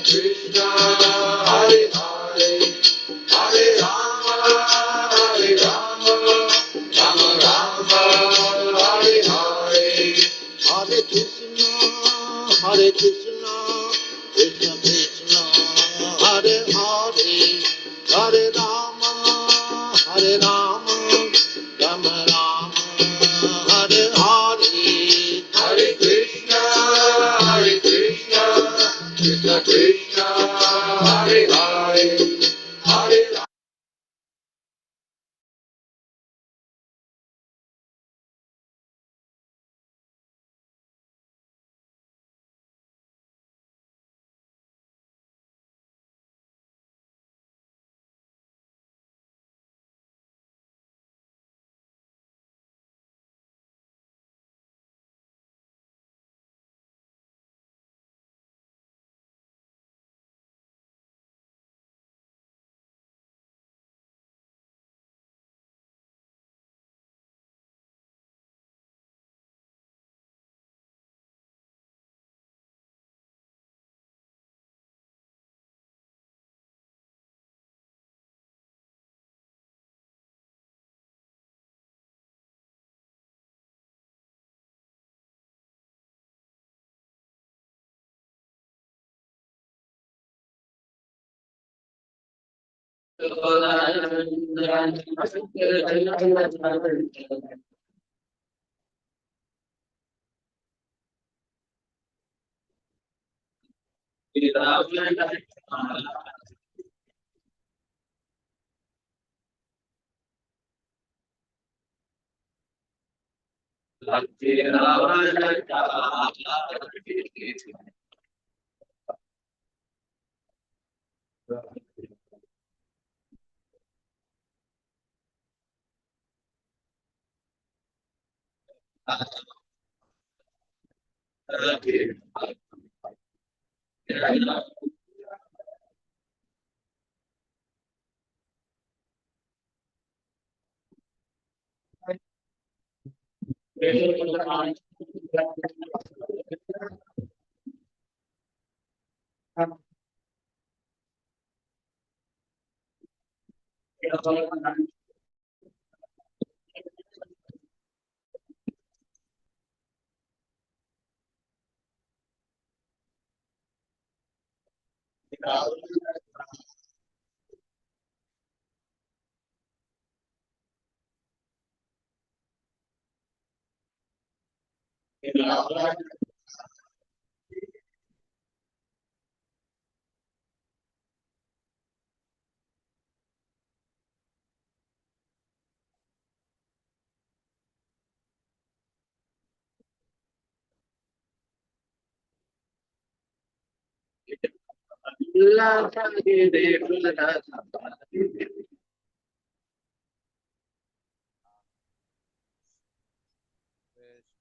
Krishna, Hare Hare, Hare Rama, Rama Rama, Hare Hare, Hare Krishna, Krishna Krishna, Hare Hare, Hare Rama, Rama Rama, Hare Hare, Hare Krishna, Krishna Krishna, Hare Hare, Hare Rama.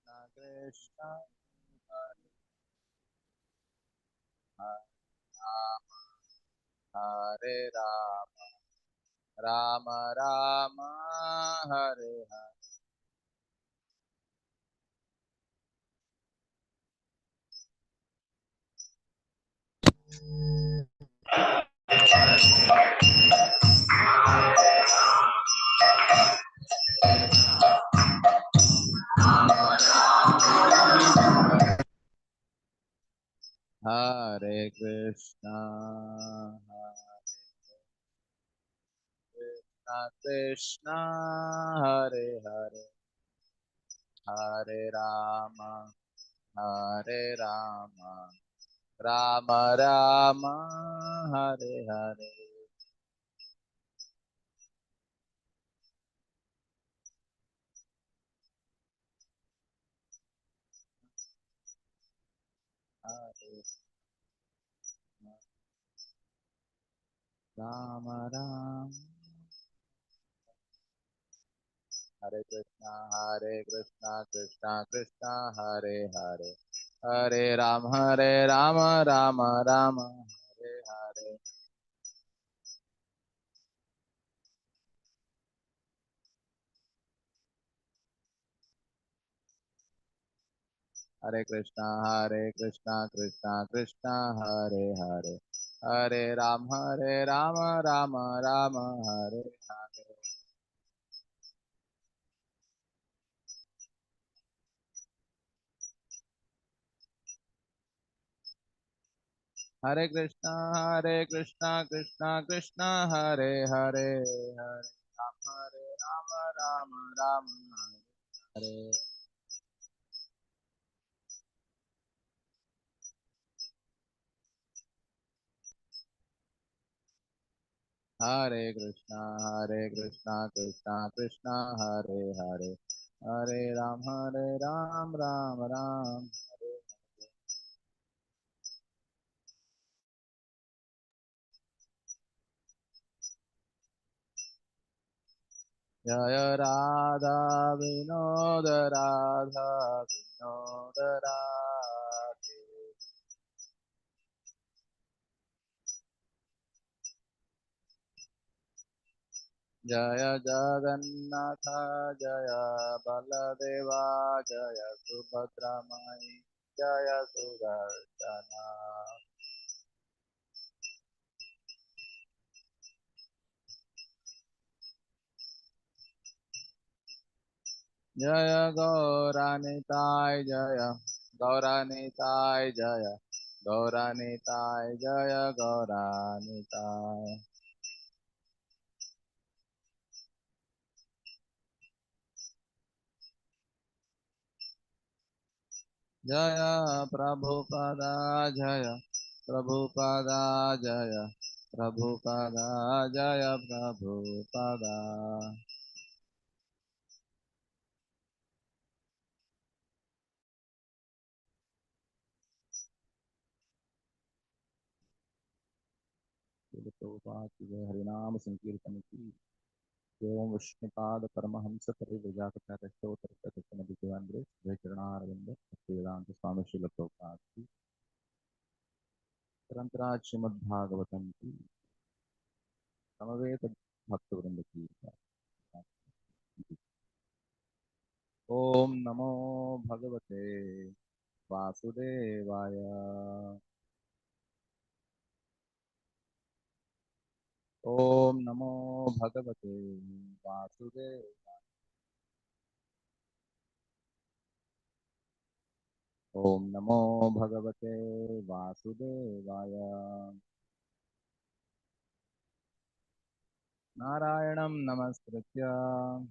Krishna Hare Rama, Rama Rama, Hare Hare. Hare Krishna, Krishna Hare Hare, Hare Rama, Rama Rama, Hare Hare. Hare Rama Rama. Hare Krishna, Krishna Krishna, Hare Hare, Hare Rama, Rama Rama, Hare Hare. Hare Krishna Krishna Krishna Hare Hare, Hare Rama Rama Rama Hare Hare. Hare Krishna Krishna Krishna Hare Hare, Hare Rama Rama Rama Hare Hare. Hare Krishna Krishna Krishna Hare Hare, Hare Ram Ram Ram. Jaya Radha Vinoda Radha Vinoda Radhe. Jaya Jagannatha Jaya Baladeva Jaya Subhadramani Jaya Sudarshana. Jaya Gauranitai Jaya Gauranitai Jaya Gauranitai Jaya Gauranitai. Jaya Prabhupada Jaya Prabhupada Jaya Prabhupada Jaya Prabhupada. Srila Prabhupada ki jai, Harinam Sankirtan ki Om Vishnupada Paramahamsa Parivrajapata Stotra Tatana Bhagavandre Jai Charanaravinda Vedanta Swami Srila Prabhupada ki Parantara Srimad Bhagavatam ki Samaveta Bhaktivinoda ki Om Namo Bhagavate Vasudevaya. Om Namo Bhagavate Vasudevaya. Om Namo Bhagavate Vasudevaya. Narayanam Namaskritya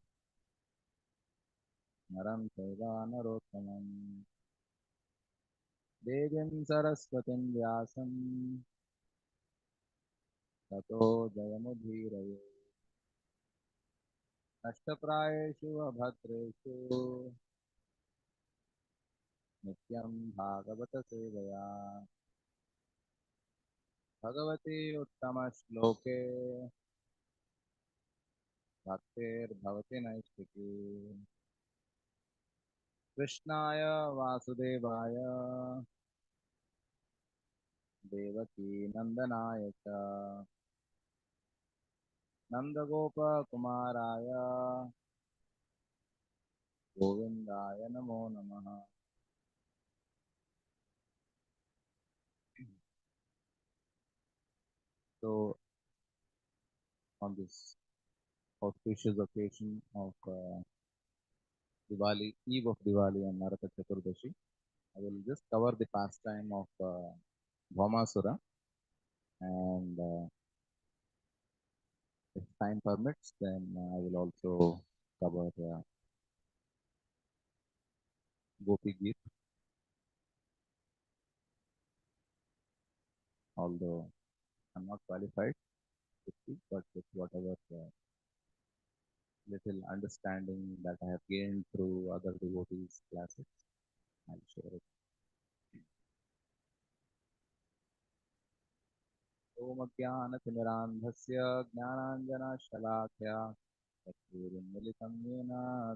Naram Chaiva Narottamam Devim Saraswatim Vyasam Tato Jayamudhiraye. Ashtaprayeshu Abhadreshu Nityam Bhagavata Sevaya Bhagavati Uttama Shloke Bhaktir Bhavati Naistiki Krishnaya Vasudevaya Devaki Nandanaya Cha Nandagopa Kumaraya Govindaya Namo Namaha. So, on this auspicious occasion of Diwali, eve of Diwali and Naraka Chaturdashi, I will just cover the pastime of Bhaumasura, and if time permits, then I will also cover Gopi Geet, although I'm not qualified to speak, but with whatever little understanding that I have gained through other devotees' classes, I'll share it. Om Jnanatimirandhasya Jnananjana तत्पूर्णमिलितं येन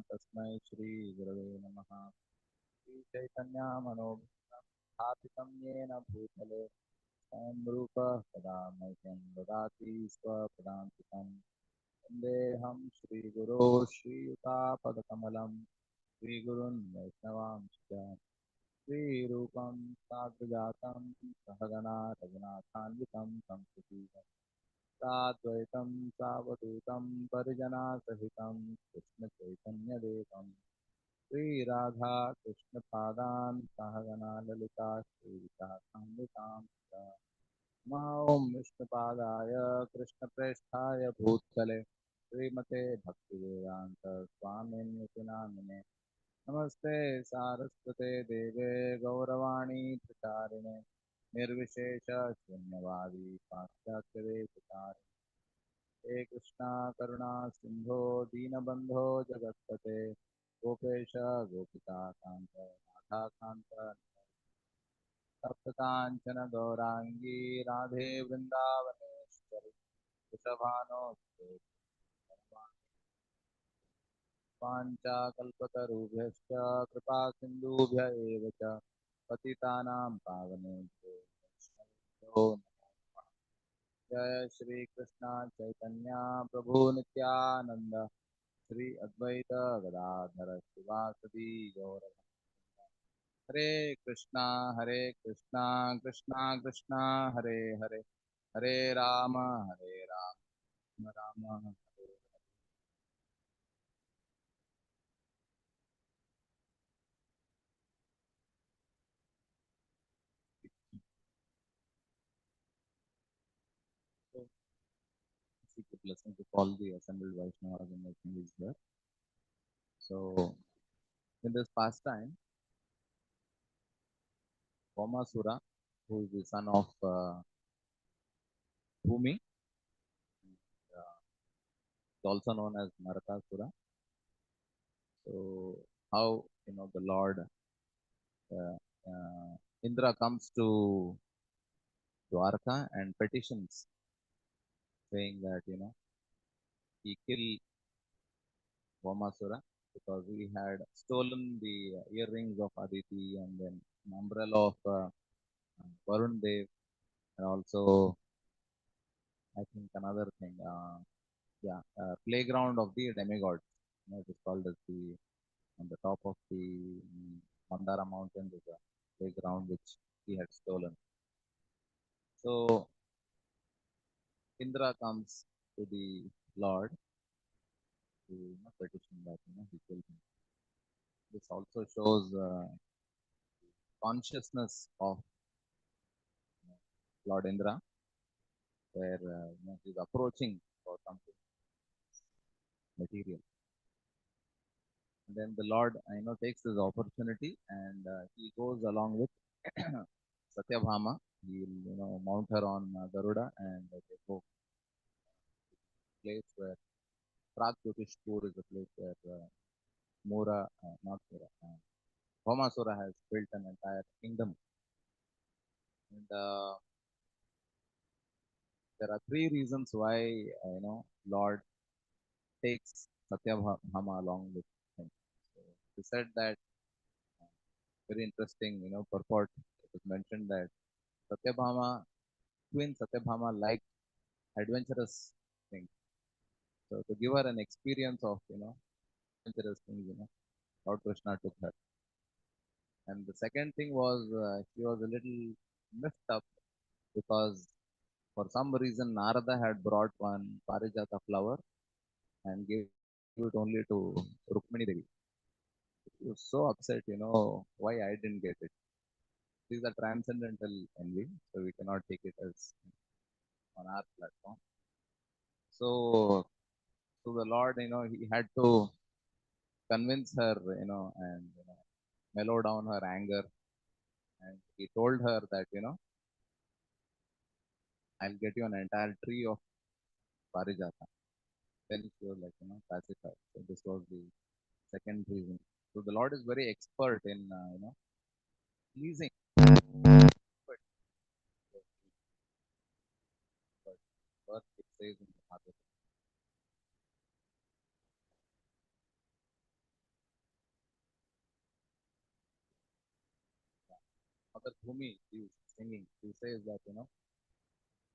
तस्मै श्रीगुरवे नमः। श्रीचैतन्यमनोभीष्टं स्थापितं येन भूतले स्वयं रूपः कदा मह्यं ददाति स्वपदान्तिकं। वन्देऽहं श्रीगुरो श्रीयुतापदकमलं श्रीगुरुन् वैष्णवांश्च श्रीरूपं साग्रजातं सहगना रघुनाथान्वितं तं साद्वैतं सावधूतं परिजनासहितं कृष्णचैतन्यदेवं श्रीराधा कृष्णपादान् सहगना ललिता श्रीविशाखान्वितां ॐ विष्णुपादाय कृष्णप्रेष्ठाय भूतले श्रीमते भक्तिवेदान्त स्वामिन्युति नामिने नमस्ते सारस्वते देवे गौरवाणी प्रचारिणे निर्विशेष शून्यवादी पाश्चात्यदेशतारिणे हे कृष्णा करुणा सिंधो दीनबंधो जगत्पते गोपेश गोपिकान्त राधाकान्त सप्तकाञ्चन गौराङ्गी राधे वृन्दावनेश्वरि वृषभानोत्सवे वाञ्छाकल्पतरुभ्यश्च कृपासिन्धुभ्य एव च पतितानां पावनेभ्यो वैष्णवेभ्यो नमो नमः। जय श्री कृष्ण चैतन्य प्रभु नित्यानंद श्री अद्वैत गदाधर शिवासदि गौर हरे Krishna Krishna Krishna Hare Hare Hare Ram Ram Hare Hare. So, seek the blessings of all the assembled Vaishnavas and Vaishnavis here. So, in this pastime, Vomasura, who is the son of Bhumi, is also known as Narakasura. So, how the Lord uh, Indra comes to Dwarka and petitions, saying that he killed Vomasura because he had stolen the earrings of Aditi and then an umbrella of Varun Dev, and also I think another thing, playground of the demigods. It is called as the on the top of the Mandara mountain. There's a playground which he had stolen. So Indra comes to the Lord to petition that he killed him. This also shows consciousness of Lord Indra, where he's approaching for something material. And then the Lord, takes this opportunity and he goes along with Satyabhama. He'll, mount her on Garuda and they go to a place where Pragjotishpur is a place where not Mura, Bhaumasura has built an entire kingdom. And there are three reasons why, Lord takes Satyabhama along with him. So he said that very interesting, purport. It is mentioned that Satyabhama, Queen Satyabhama liked adventurous things. So to give her an experience of, adventurous things, Lord Krishna took her. And the second thing was she was a little messed up because for some reason Narada had brought one Parijata flower and gave it only to Rukmini Devi. He was so upset, why I didn't get it. These are transcendental envy, so we cannot take it as on our platform. So, so the Lord, he had to convince her, and mellow down her anger, and he told her that, I'll get you an entire tree of Parijata. Then she was like, pacified. So this was the second reason. So the Lord is very expert in, pleasing. But, but it says in the Bhagavata, Mother Bhumi is singing. She says that,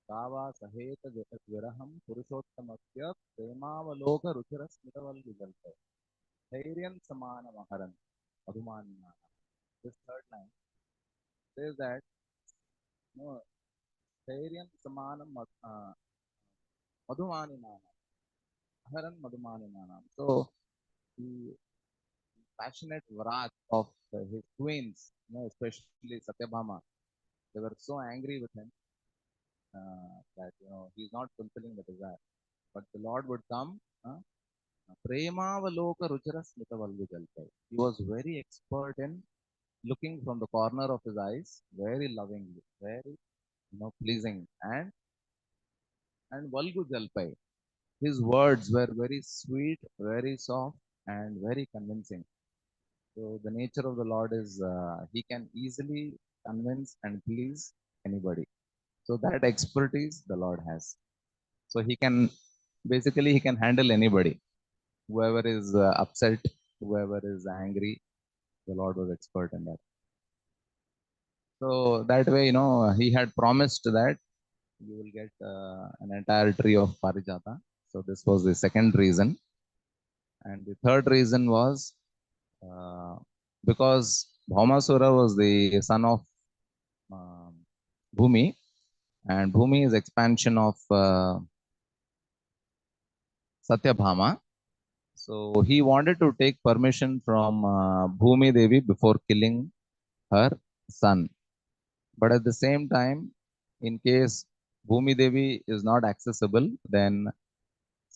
Kava Saheta Viraham Purushottamasya Premavaloka Ruchira Smitaval Vigalpa Dhairyan Samana Maharan Adhumanya. this third line says that no Thairyam Samanam Madhumaninanam, Aharan Madhumaninanam. So the passionate wrath of his queens, especially Satyabhama, they were so angry with him that he's not fulfilling the desire. But the Lord would come. Premavaloka Ruchara Smita Valgujalpai. He was very expert in looking from the corner of his eyes, very lovingly, very pleasing, and Valgujalpai. His words were very sweet, very soft, and very convincing. So the nature of the Lord is he can easily convince and please anybody. So that expertise the Lord has. So he can handle anybody, whoever is upset, whoever is angry. The Lord was expert in that. So that way, he had promised that you will get an entire tree of Parijata. So this was the second reason. And the third reason was uh, because Bhaumasura was the son of um, Bhumi, and Bhumi is expansion of Satyabhama. So he wanted to take permission from Bhumi Devi before killing her son. But at the same time, in case Bhumi Devi is not accessible, then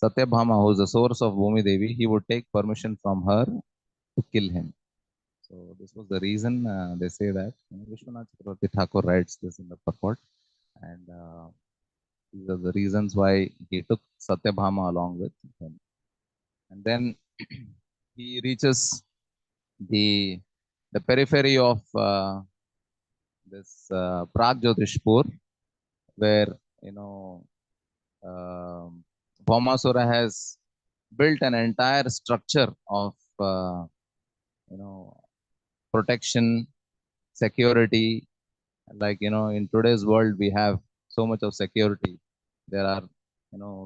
Satyabhama, who is the source of Bhumi Devi, he would take permission from her to kill him. So this was the reason they say that Vishwanath Chakravarti Thakur writes this in the purport, and these are the reasons why he took Satyabhama along with him. And then he reaches the the periphery of this Pragjotishpur, where you know Bhaumasura has built an entire structure of you know protection, security. Like in today's world, we have so much of security. There are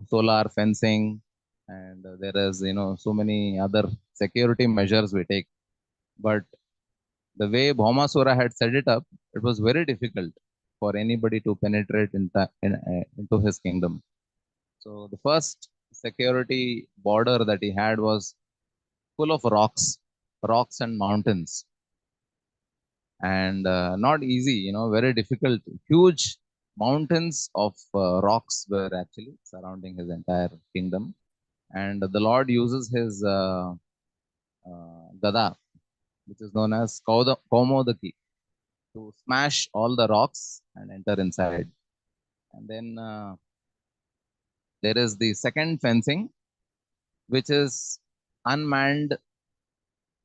solar fencing, and there is so many other security measures we take. But the way Bhaumasura had set it up, it was very difficult for anybody to penetrate into his kingdom. So the first security border that he had was full of rocks and mountains, and not easy, very difficult. Huge mountains of rocks were actually surrounding his entire kingdom, and the Lord uses his gada, which is known as Kaumodaki, to smash all the rocks and enter inside. And then there is the second fencing, which is unmanned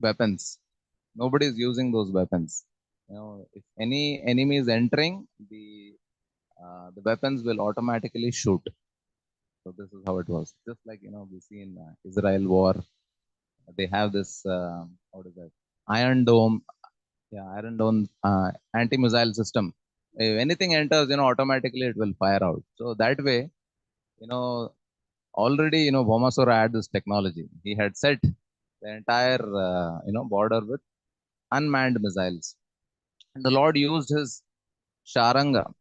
weapons. Nobody is using those weapons. If any enemy is entering, the weapons will automatically shoot. So this is how it was. Just like we see in Israel war, they have this what is that? Iron Dome, yeah, Iron Dome anti-missile system. If anything enters, automatically it will fire out. So that way, you know, already Bhaumasura had this technology. He had set the entire border with unmanned missiles, and the Lord used his Sharanga.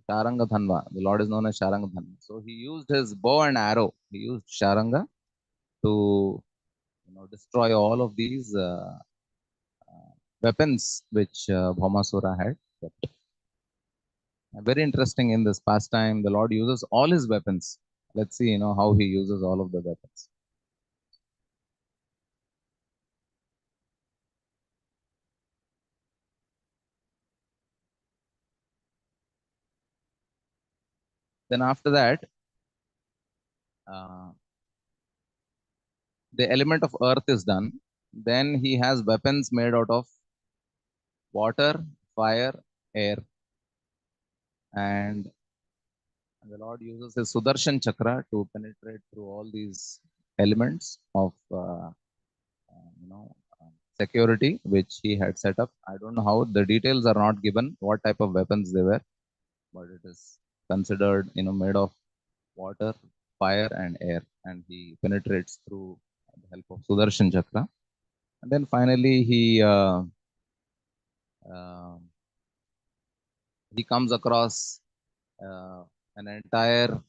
Sharanga Dhanva. The Lord is known as Sharanga Dhanva. So he used his bow and arrow. He used Sharanga to destroy all of these weapons which Bhaumasura had kept. Very interesting in this pastime, the Lord uses all his weapons. Let's see, how he uses all of the weapons. Then after that, uh, the element of earth is done. Then he has weapons made out of water, fire, air, and the Lord uses his Sudarshan Chakra to penetrate through all these elements of you know security which he had set up. I don't know how the details are not given, what type of weapons they were, but it is considered made of water, fire, and air, and he penetrates through the help of Sudarshan Chakra. And then finally, he uh, he comes across an entire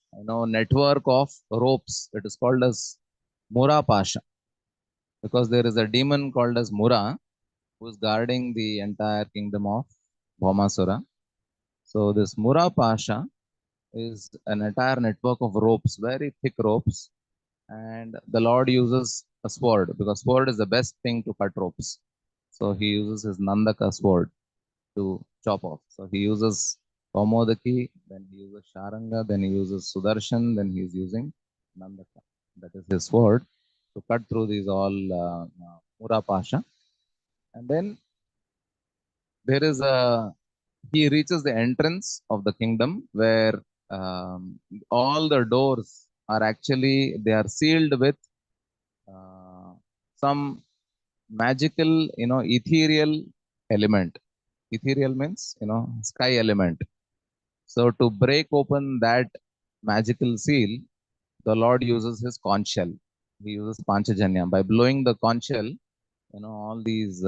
network of ropes. It is called as Mura Pasha, because there is a demon called as Mura who is guarding the entire kingdom of Bhaumasura. So this Mura Pasha is an entire network of ropes, very thick ropes, and the Lord uses a sword because sword is the best thing to cut ropes. So he uses his Nandaka sword to chop off. So he uses Kaumodaki, then he uses Sharanga, then he uses Sudarshan, then he is using Nandaka. That is his sword to cut through these all Mura Pasha. And then there is a he reaches the entrance of the kingdom where um, all the doors are actually they are sealed with uh, some magical ethereal element. Ethereal means sky element. So to break open that magical seal, the Lord uses his conch shell. He uses panchajanya. By blowing the conch shell, all these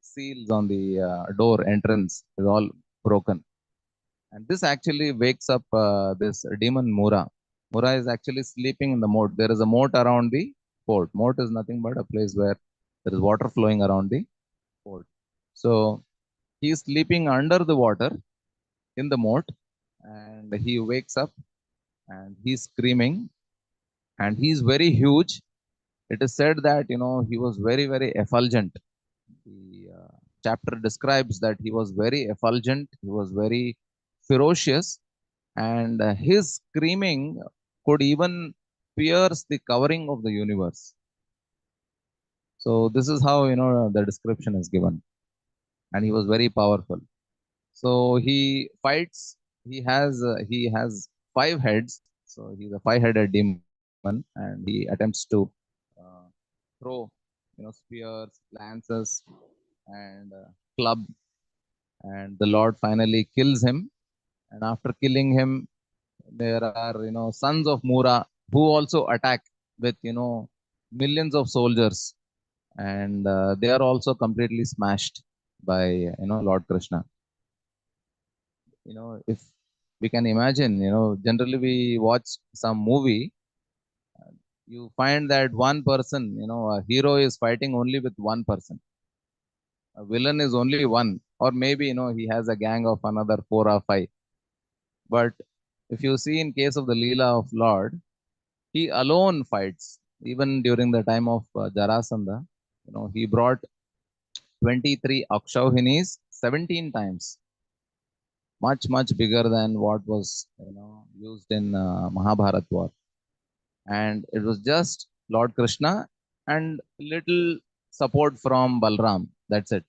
seals on the door entrance is all broken. And this actually wakes up this demon Mura. Mura is actually sleeping in the moat. There is a moat around the fort. Moat is nothing but a place where there is water flowing around the fort. So he is sleeping under the water in the moat, and he wakes up and he's screaming, and he's very huge. It is said that he was very very effulgent. The chapter describes that he was very effulgent, he was very ferocious, and his screaming could even pierce the covering of the universe. So this is how the description is given, and he was very powerful. So he fights. He has 5 heads. So he's a five-headed demon, and he attempts to uh, throw spears, lances, and club. And the Lord finally kills him. And after killing him, there are sons of Mura who also attack with millions of soldiers, and they are also completely smashed by Lord Krishna. If we can imagine, generally we watch some movie, you find that one person, a hero is fighting only with one person, a villain is only one, or maybe he has a gang of another 4 or 5. But if you see in case of the Lila of Lord, he alone fights. Even during the time of Jarasandha, he brought 23 Akshauhinis 17 times, much much bigger than what was used in Mahabharat war. And it was just Lord Krishna and little support from Balram. That's it.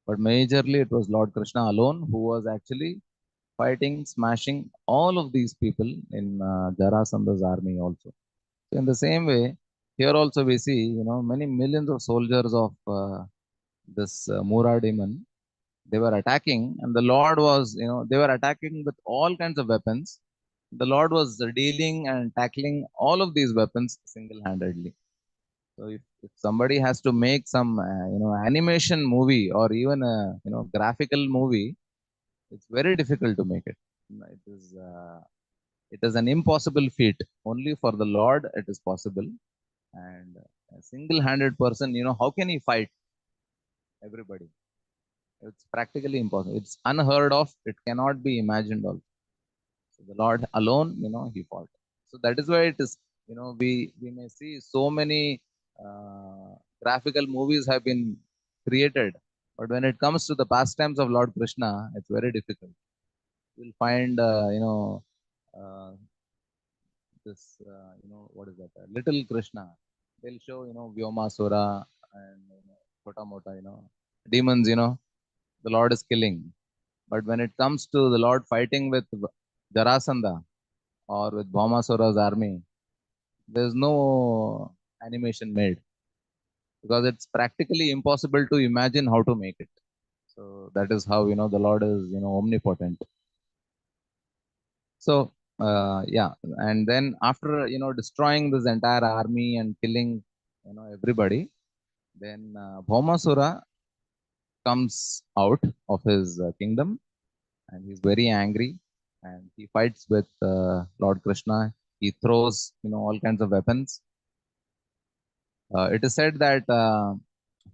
But majorly it was Lord Krishna alone who was actually fighting, smashing all of these people in Jarasandha's army also. So in the same way, here also we see, many millions of soldiers of this Mura demon, they were attacking, and the Lord was, they were attacking with all kinds of weapons. The Lord was dealing and tackling all of these weapons single-handedly. So if somebody has to make some, animation movie or even a, graphical movie, it's very difficult to make it. It is an impossible feat. Only for the Lord it is possible. And a single-handed person, how can he fight everybody? It's practically impossible. It's unheard of. It cannot be imagined also. So the Lord alone, he fought. So that is why it is, we may see so many graphical movies have been created. But when it comes to the pastimes of Lord Krishna, it's very difficult. You'll find, uh, this, what is that? Little Krishna. They'll show, Vyomasura and Chota Mota, demons, the Lord is killing. But when it comes to the Lord fighting with Jarasandha or with Bhaumasura's army, there's no animation made because it's practically impossible to imagine how to make it. So that is how the Lord is omnipotent. So yeah, and then after destroying this entire army and killing everybody, then Bhaumasura comes out of his kingdom, and he's very angry, and he fights with Lord Krishna. He throws, all kinds of weapons. It is said that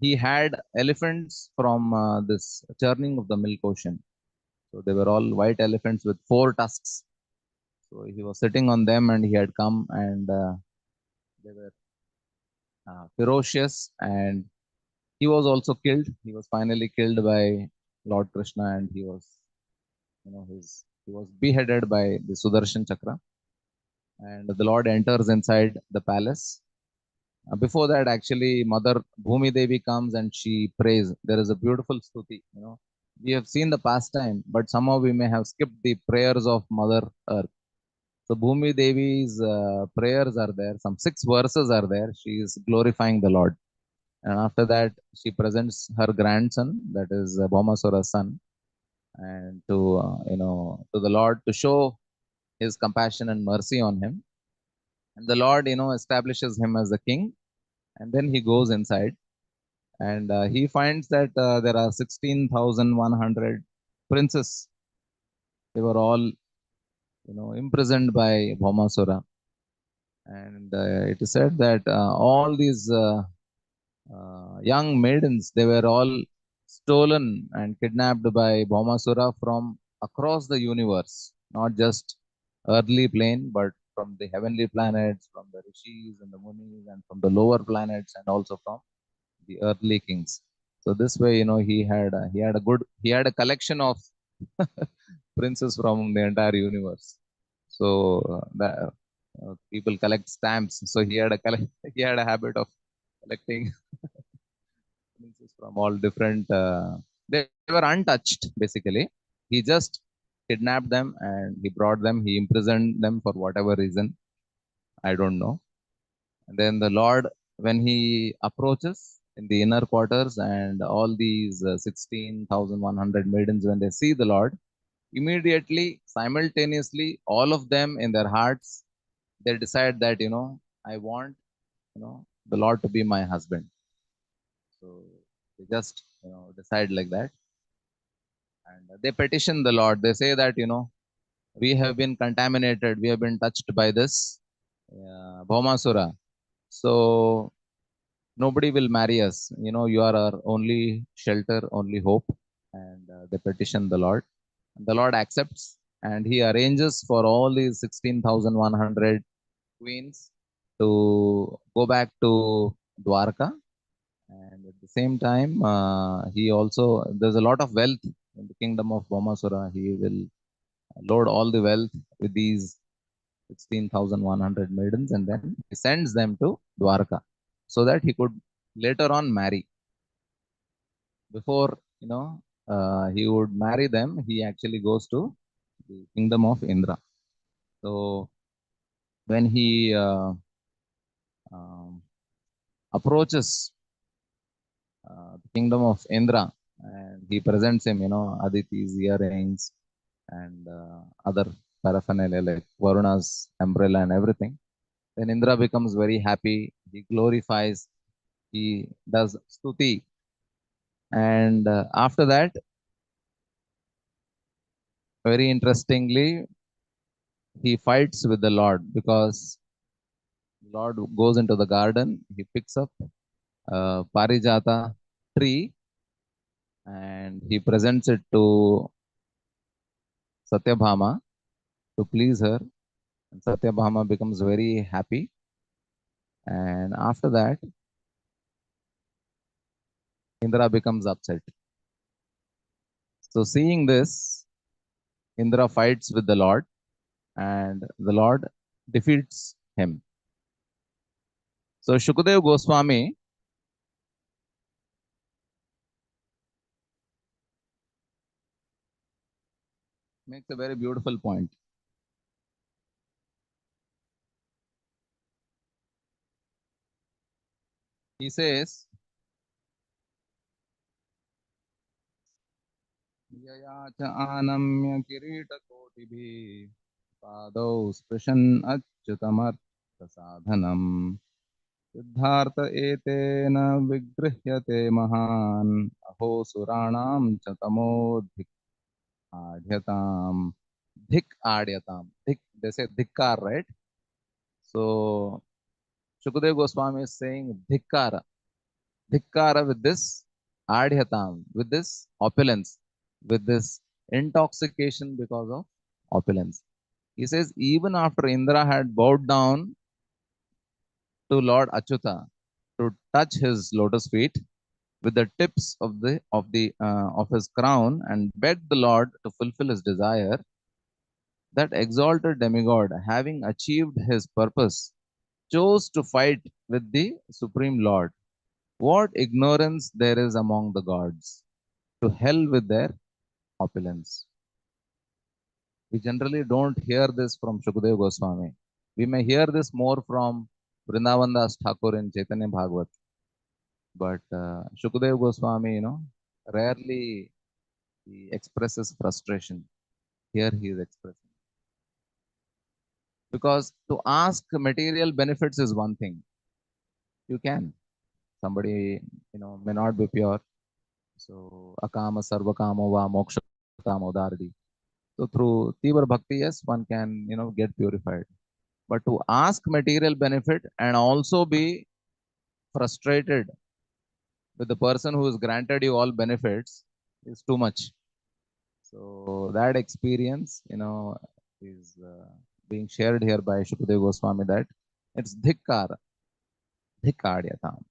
he had elephants from this churning of the milk ocean. So they were all white elephants with four tusks. So he was sitting on them, and he had come, and they were ferocious, and he was also killed. He was finally killed by Lord Krishna, and he was beheaded by the Sudarshan Chakra. And the Lord enters inside the palace. Before that, actually, Mother Bhumi Devi comes and she prays. There is a beautiful stuti. We have seen the pastime, but somehow we may have skipped the prayers of Mother Earth. So Bhumi Devi's prayers are there. Some 6 verses are there. She is glorifying the Lord. And after that, she presents her grandson, that is Bhaumasura's son, and to the Lord to show his compassion and mercy on him. And the Lord, establishes him as the king, and then he goes inside, and he finds that there are 16,100 princes. They were all, imprisoned by Bhaumasura, and it is said that all these young maidens, they were all stolen and kidnapped by Bhaumasura from across the universe, not just earthly plane, but from the heavenly planets, from the rishis and the munis, and from the lower planets, and also from the earthly kings. So this way, he had a collection of princes from the entire universe. So people collect stamps. So he had a habit of collecting princes from all different. They were untouched basically. He just kidnapped them and he brought them. He imprisoned them for whatever reason. I don't know. And then the Lord, when he approaches in the inner quarters, and all these 16,100 maidens, when they see the Lord, immediately, simultaneously, all of them in their hearts, they decide that, I want, the Lord to be my husband. So they just, decide like that. And they petition the Lord. They say that, we have been contaminated, we have been touched by this Bhaumasura. So nobody will marry us. You are our only shelter, only hope. And they petition the Lord. The Lord accepts, and he arranges for all these 16,100 queens to go back to Dwarka. And at the same time, there's a lot of wealth in the kingdom of Bhaumasura. He will load all the wealth with these 16,100 maidens, and then he sends them to Dwarka so that he could later on marry. Before, he would marry them, he actually goes to the kingdom of Indra. So when he um, approaches the kingdom of Indra, and he presents him, Aditi's earrings and other paraphernalia like Varuna's umbrella and everything. Then Indra becomes very happy. He glorifies. He does stuti, and after that, very interestingly, he fights with the Lord, because the Lord goes into the garden. He picks up a Parijata tree, and he presents it to Satyabhama to please her. And Satyabhama becomes very happy. And after that, Indra becomes upset. So seeing this, Indra fights with the Lord, and the Lord defeats him. So Shukadev Goswami makes a very beautiful point. He says, यया च आनम्य किरीटकोटिभिः पादौ स्पृशन् अच्युतमर्थसाधनम् सिद्धार्थ एतेन विगृह्यते महान् Aho Suranam Chatamo Dhik Adhyatam. Dhik Adhyatam. Dhik, they say Dhikkar, right? So Shukadeva Goswami is saying Dhikkara. Dhikkara with this Adhyatam, with this opulence, with this intoxication because of opulence. He says, even after Indra had bowed down to Lord Achyuta to touch his lotus feet with the tips of his crown and begged the Lord to fulfill his desire, that exalted demigod, having achieved his purpose, chose to fight with the Supreme Lord. What ignorance there is among the gods! To hell with their opulence. We generally don't hear this from Shukadeva Goswami. We may hear this more from Vrindavan Das Thakur in Chaitanya Bhagavat. But Shukadeva Goswami, rarely he expresses frustration. Here he is expressing. Because to ask material benefits is one thing. You can. Somebody, may not be pure. So, akama sarva kamo va moksha kamo dardi. So through Tivar Bhakti, yes, one can, get purified. But to ask material benefit and also be frustrated with the person who has granted you all benefits is too much. So that experience, is being shared here by Shukadeva Goswami that it's dhikkar, dhikkadyatam.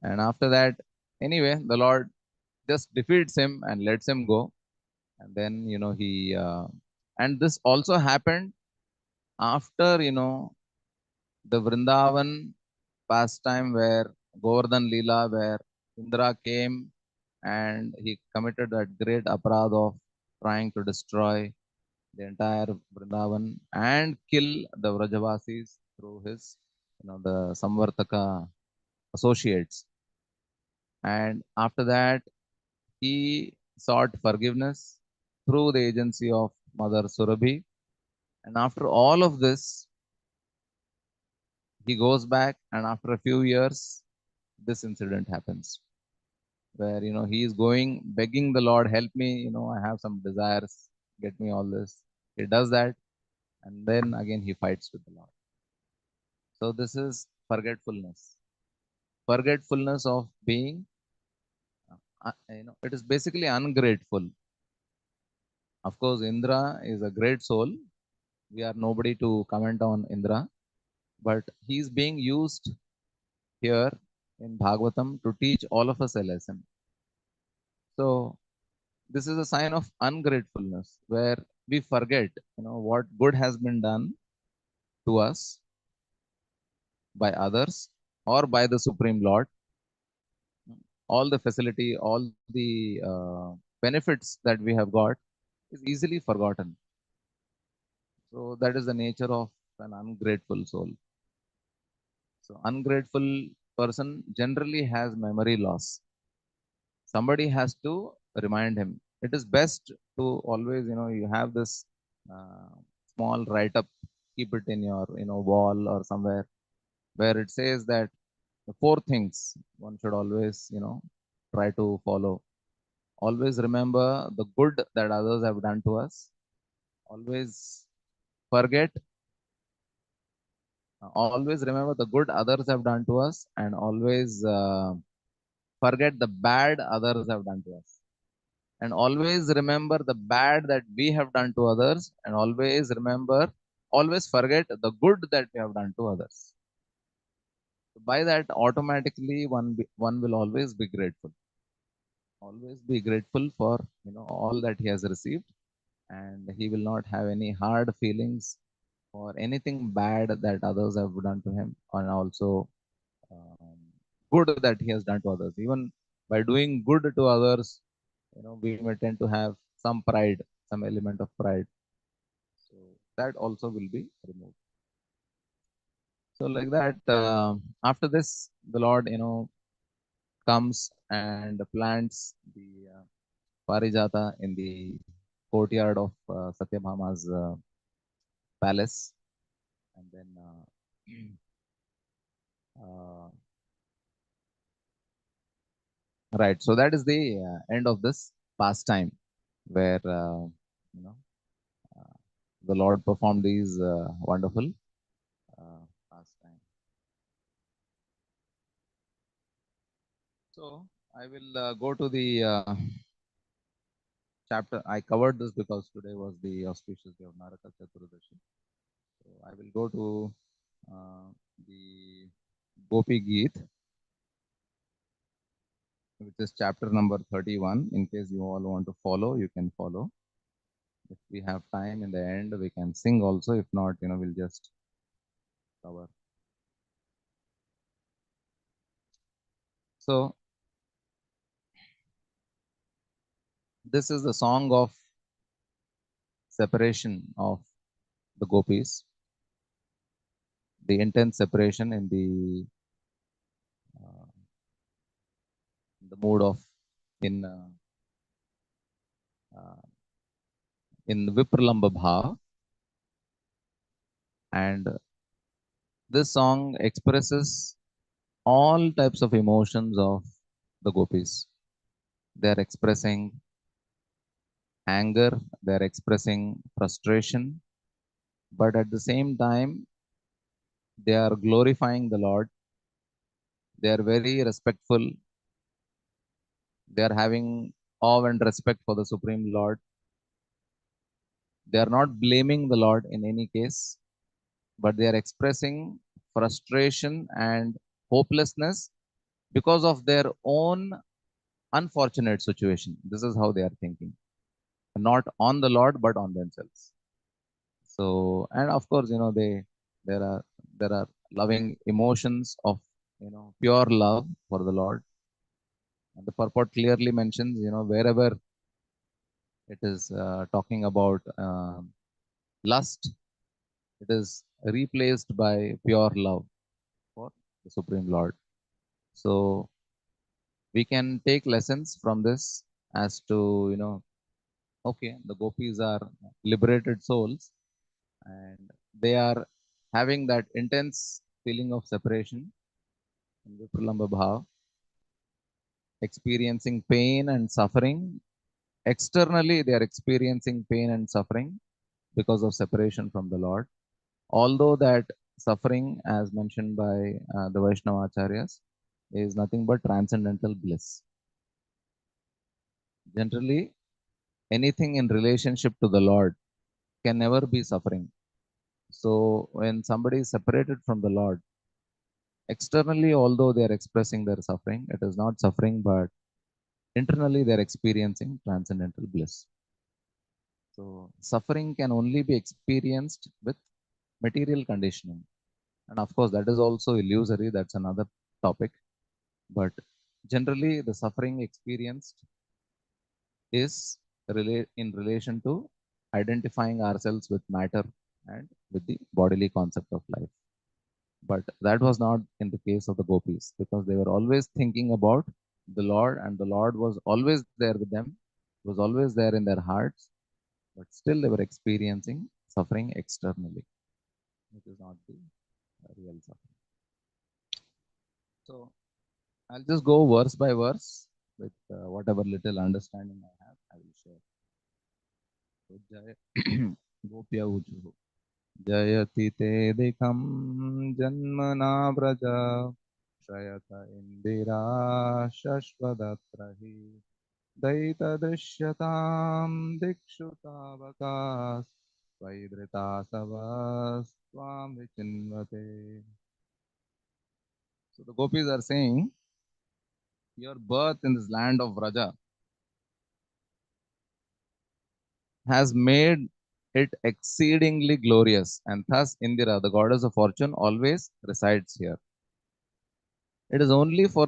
And after that, anyway, the Lord just defeats him and lets him go. And then, and this also happened after, the Vrindavan pastime where Govardhan Lila, where Indra came and he committed that great aparad of trying to destroy the entire Vrindavan and kill the Vrajavasis through his, the Samvartaka associates. And after that, he sought forgiveness through the agency of Mother Surabhi. And after all of this, he goes back, and after a few years, this incident happens where he is going begging the Lord, help me, I have some desires, get me all this. He does that, and then again he fights with the Lord. So this is forgetfulness of being, it is basically ungrateful. Of course, Indra is a great soul. We are nobody to comment on Indra, but he is being used here in Bhagavatam to teach all of us a lesson. So this is a sign of ungratefulness where we forget, what good has been done to us by others or by the Supreme Lord. All the facility, all the benefits that we have got is easily forgotten. So that is the nature of an ungrateful soul. So ungrateful person generally has memory loss. Somebody has to remind him. It is best to always, you have this small write up, keep it in your, wall or somewhere where it says that the four things one should always, try to follow. Always remember the good that others have done to us. Always forget, always remember the good others have done to us, and always forget the bad others have done to us. And always remember the bad that we have done to others, and always forget the good that we have done to others. By that, automatically one will always be grateful. Always be grateful for all that he has received, and he will not have any hard feelings or anything bad that others have done to him, and also um, good that he has done to others. Even by doing good to others, we may tend to have some pride, some element of pride. So that also will be removed. So like that, after this, the Lord, comes and plants the Parijata in the courtyard of Satyabhama's palace, and then uh, Right. So that is the end of this pastime where you know uh, the Lord performed these wonderful pastime. So I will go to the chapter. I covered this because today was the auspicious day of Naraka Chaturdashi. So I will go to the Gopi Geet, which is chapter number 31. In case you all want to follow, you can follow. If we have time in the end, we can sing also. If not, we'll just cover. So this is the song of separation of the gopis, the intense separation uh, in the mood of in uh, in Vipralamba Bhav, and this song expresses all types of emotions of the gopis. They are expressing anger, they are expressing frustration, but at the same time, they are glorifying the Lord. They are very respectful. They are having awe and respect for the Supreme Lord. They are not blaming the Lord in any case, but they are expressing frustration and hopelessness because of their own unfortunate situation. This is how they are thinking, not on the Lord, but on themselves. So, and of course, there are there are loving emotions of pure love for the Lord. And the purport clearly mentions, wherever it is talking about lust, it is replaced by pure love for the Supreme Lord. So we can take lessons from this as to, okay, the gopis are liberated souls and they are having that intense feeling of separation in Vipralamba Bhav, experiencing pain and suffering. Externally, they are experiencing pain and suffering because of separation from the Lord. Although that suffering, as mentioned by the Vaishnava Acharyas, is nothing but transcendental bliss. Generally, anything in relationship to the Lord can never be suffering. So, when somebody is separated from the Lord, externally, although they are expressing their suffering, it is not suffering, but internally they are experiencing transcendental bliss. So, suffering can only be experienced with material conditioning. And of course, that is also illusory, that's another topic. But generally, the suffering experienced is in relation to identifying ourselves with matter and with the bodily concept of life. But that was not in the case of the gopis because they were always thinking about the Lord and the Lord was always there with them, was always there in their hearts, but still they were experiencing suffering externally, which is not the real suffering. So I'll just go verse by verse with whatever little understanding I have, I will share. So, Gopya Ujuhu. Jayati te dikham janmana vraja Shayata indira shashvadatrahi Daita drisyatam dikshu tavakas Vaidrita savas tvam vichinvate. So the gopis are saying, your birth in this land of Vraja has made it exceedingly glorious, and thus Indira, the goddess of fortune, always resides here. It is only for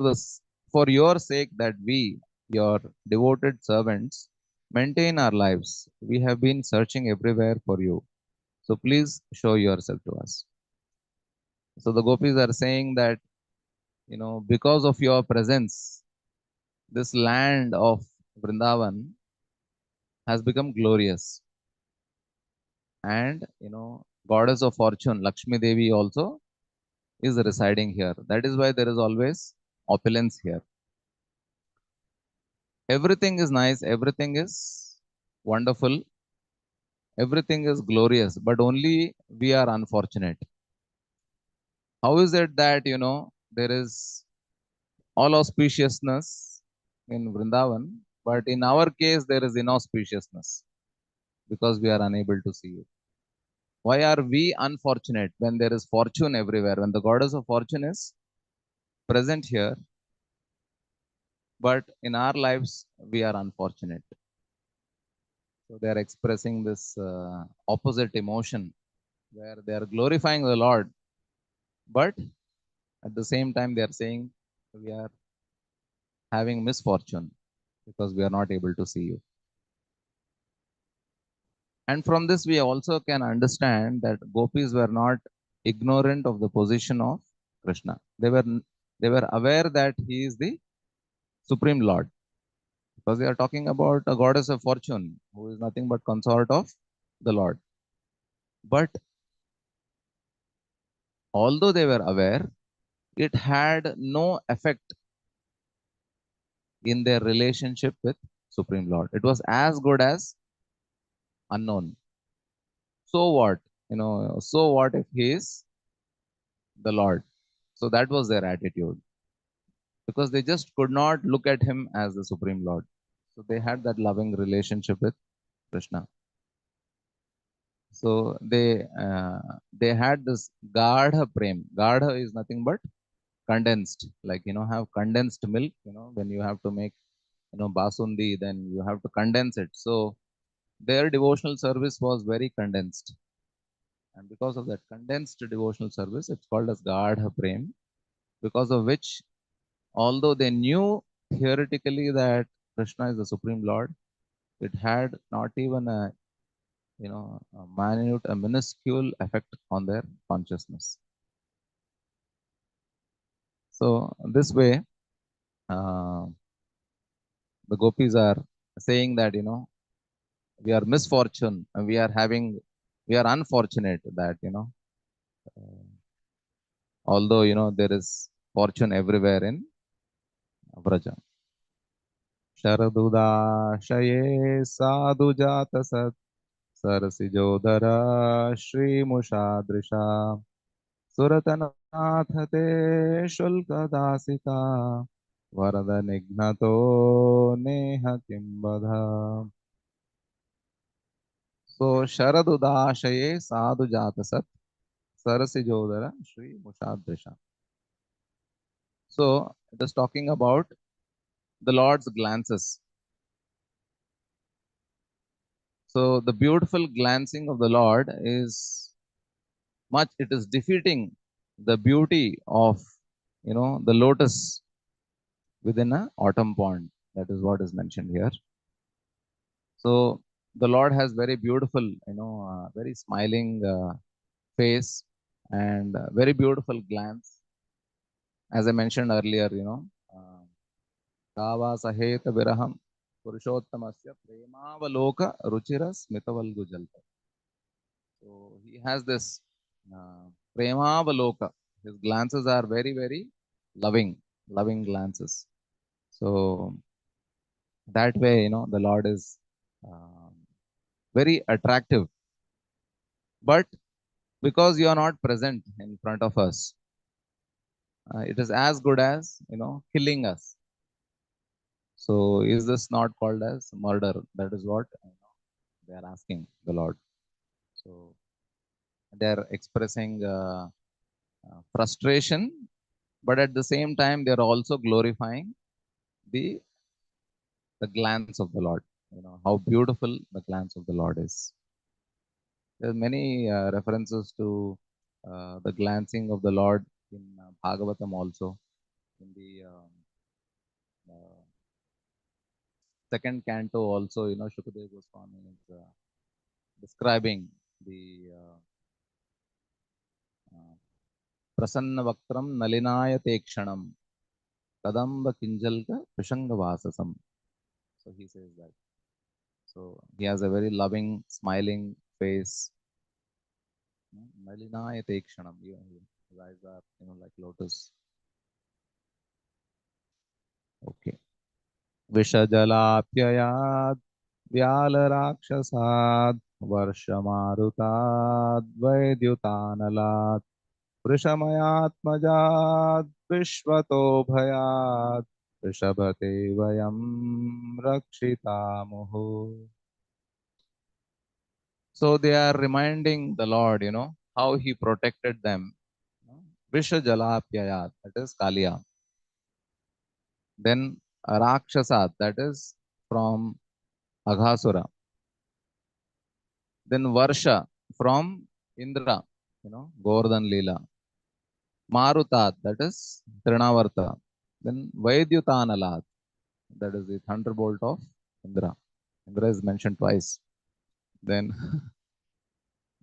your sake that we, your devoted servants, maintain our lives. We have been searching everywhere for you. So please show yourself to us. So the gopis are saying that, because of your presence, this land of Vrindavan has become glorious. And, goddess of fortune, Lakshmi Devi also is residing here. That is why there is always opulence here. Everything is nice, everything is wonderful, everything is glorious, but only we are unfortunate. How is it that, there is all auspiciousness in Vrindavan, but in our case, there is inauspiciousness because we are unable to see it? Why are we unfortunate when there is fortune everywhere, when the goddess of fortune is present here, but in our lives, we are unfortunate? So they are expressing this opposite emotion where they are glorifying the Lord, but at the same time, they are saying we are having misfortune because we are not able to see you. And from this, we also can understand that gopis were not ignorant of the position of Krishna. They were aware that he is the supreme Lord because they are talking about a goddess of fortune who is nothing but consort of the Lord. But although they were aware, it had no effect in their relationship with Supreme Lord. It was as good as unknown. So what? So what if he is the Lord? So that was their attitude because they just could not look at him as the Supreme Lord. So they had that loving relationship with Krishna. So they had this Gadha Prem. Gadha is nothing but condensed, like have condensed milk. When you have to make basundi, then you have to condense it. So their devotional service was very condensed, and because of that condensed devotional service, it's called as Gadha Prem. Because of which, although they knew theoretically that Krishna is the Supreme Lord, it had not even a minuscule effect on their consciousness. So this way, uh, the gopis are saying that we are misfortune, and we are unfortunate that uh, although there is fortune everywhere in Vraja. Sharadudaşaye sadhu jata sat सरसिजोदरा श्रीमुषादृशा सुरतनाथ ते शुल्कदासिका वरद निघ्नतो नेह किंबधा. So Sharadudaşaye sadhu jatasat sarasijodara Shri Mushadrisha. So it is talking about the Lord's glances. So the beautiful glancing of the Lord is much, it is defeating the beauty of the lotus within a autumn pond. That is what is mentioned here. So the Lord has very beautiful, very smiling face and very beautiful glance. As I mentioned earlier, Kava Saheta Viraham Purushottamasya Premavaloka Ruchira Smitavalgujalta. So he has this Premavaloka. His glances are very, very loving, loving glances. So that way, the Lord is um, very attractive. But because you are not present in front of us, it is as good as killing us. So is this not called as murder? That is what they are asking the Lord. So they are expressing frustration, but at the same time they are also glorifying the the glance of the Lord. How beautiful the glance of the Lord is. There are many references to the glancing of the Lord in Bhagavatam also. In the second canto also, Shukadeva Goswami is describing the Prasanna Vaktram Nalinaya Tekshanam Kadamba Kinjalka Prashanga Vasasam. So he says that. So he has a very loving, smiling face. Nalinaya Tekshanam. His eyes are, like lotus. Okay. विषजलाप्ययात् व्यालराक्षसात् वर्षमारुताद् वैद्युतानलात् वृषमयात्मजात् विश्वतो भयात् वृषभते वयं रक्षितामुः. So they are reminding the Lord, how he protected them. Vishajalapyayat, that is Kaliya. Then Rakshasat, that is from Aghasura. Then Varsha from Indra, Govardhan Lila. Marutat, that is Trinavarta. Then Vaidyutanalat, that is the thunderbolt of Indra. Indra is mentioned twice. Then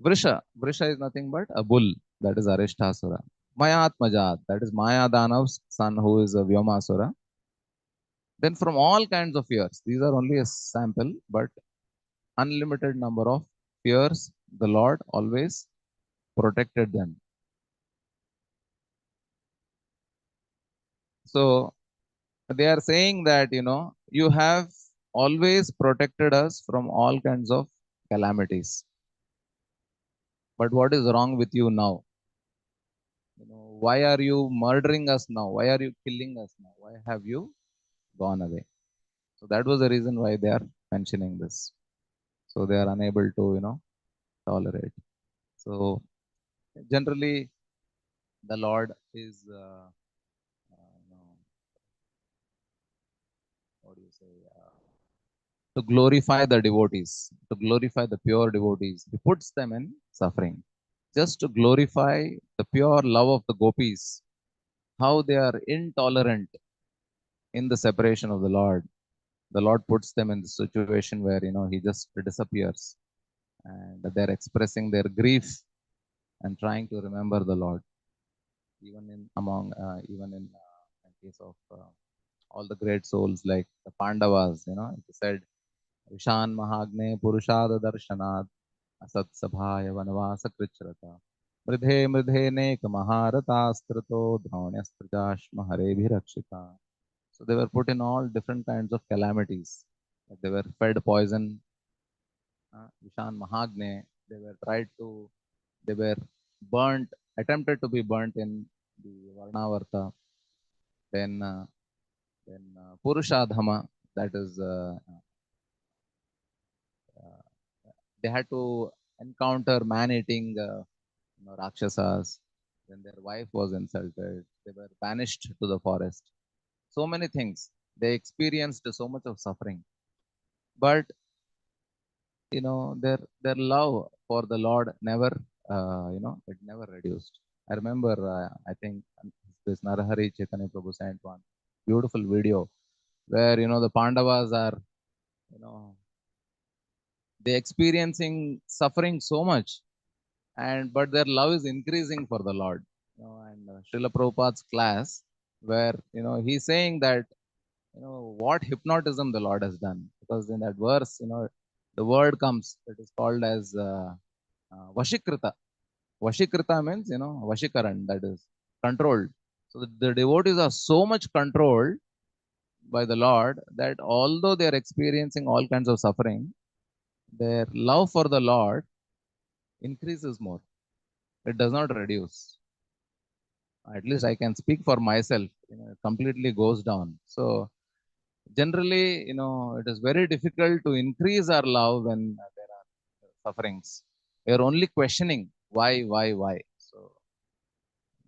Vrisha. Vrisha is nothing but a bull, that is Arishtasura. Mayatmajat, that is Maya Danav's son, who is a Vyomasura. Then from all kinds of fears, these are only a sample, but unlimited number of fears, the Lord always protected them. So they are saying that, you have always protected us from all kinds of calamities. But what is wrong with you now? Why are you murdering us now? Why are you killing us now? Why have you gone away? So that was the reason why they are mentioning this. So they are unable to, tolerate. So generally, the Lord is, what do you say, to glorify the devotees, to glorify the pure devotees. He puts them in suffering just to glorify the pure love of the gopis, how they are intolerant in the separation of the Lord. The Lord puts them in the situation where, he just disappears and they're expressing their grief and trying to remember the Lord. Even in case of all the great souls like the Pandavas, it said, Vishan Mahagne Purushada Darshanad Asat Sabhaya Vanavasa Krichrata Mridhe Mridhe Nek Maharatastrato Dhronyasтрjash Mahare Bhirakshita. So they were put in all different kinds of calamities. They were fed poison, Vishan Mahagne. They were burnt, attempted to be burnt in the Varnavarta. Then Purushadhama, that is, they had to encounter man-eating Rakshasas. Then their wife was insulted. They were banished to the forest. So many things. They experienced so much of suffering. But their love for the Lord never, it never reduced. I remember, I think this Narahari Chaitanya Prabhu sent one beautiful video where the Pandavas are, you know they experiencing suffering so much, and but their love is increasing for the Lord. And Srila Prabhupada's class, where he's saying that what hypnotism the Lord has done, because in that verse, the word comes, it is called as Vashikrita. Vashikrita means Vashikaran, that is controlled. So the devotees are so much controlled by the Lord that although they are experiencing all kinds of suffering, their love for the Lord increases more. It does not reduce. At least I can speak for myself. It completely goes down. So generally, it is very difficult to increase our love when there are sufferings. We are only questioning why. So,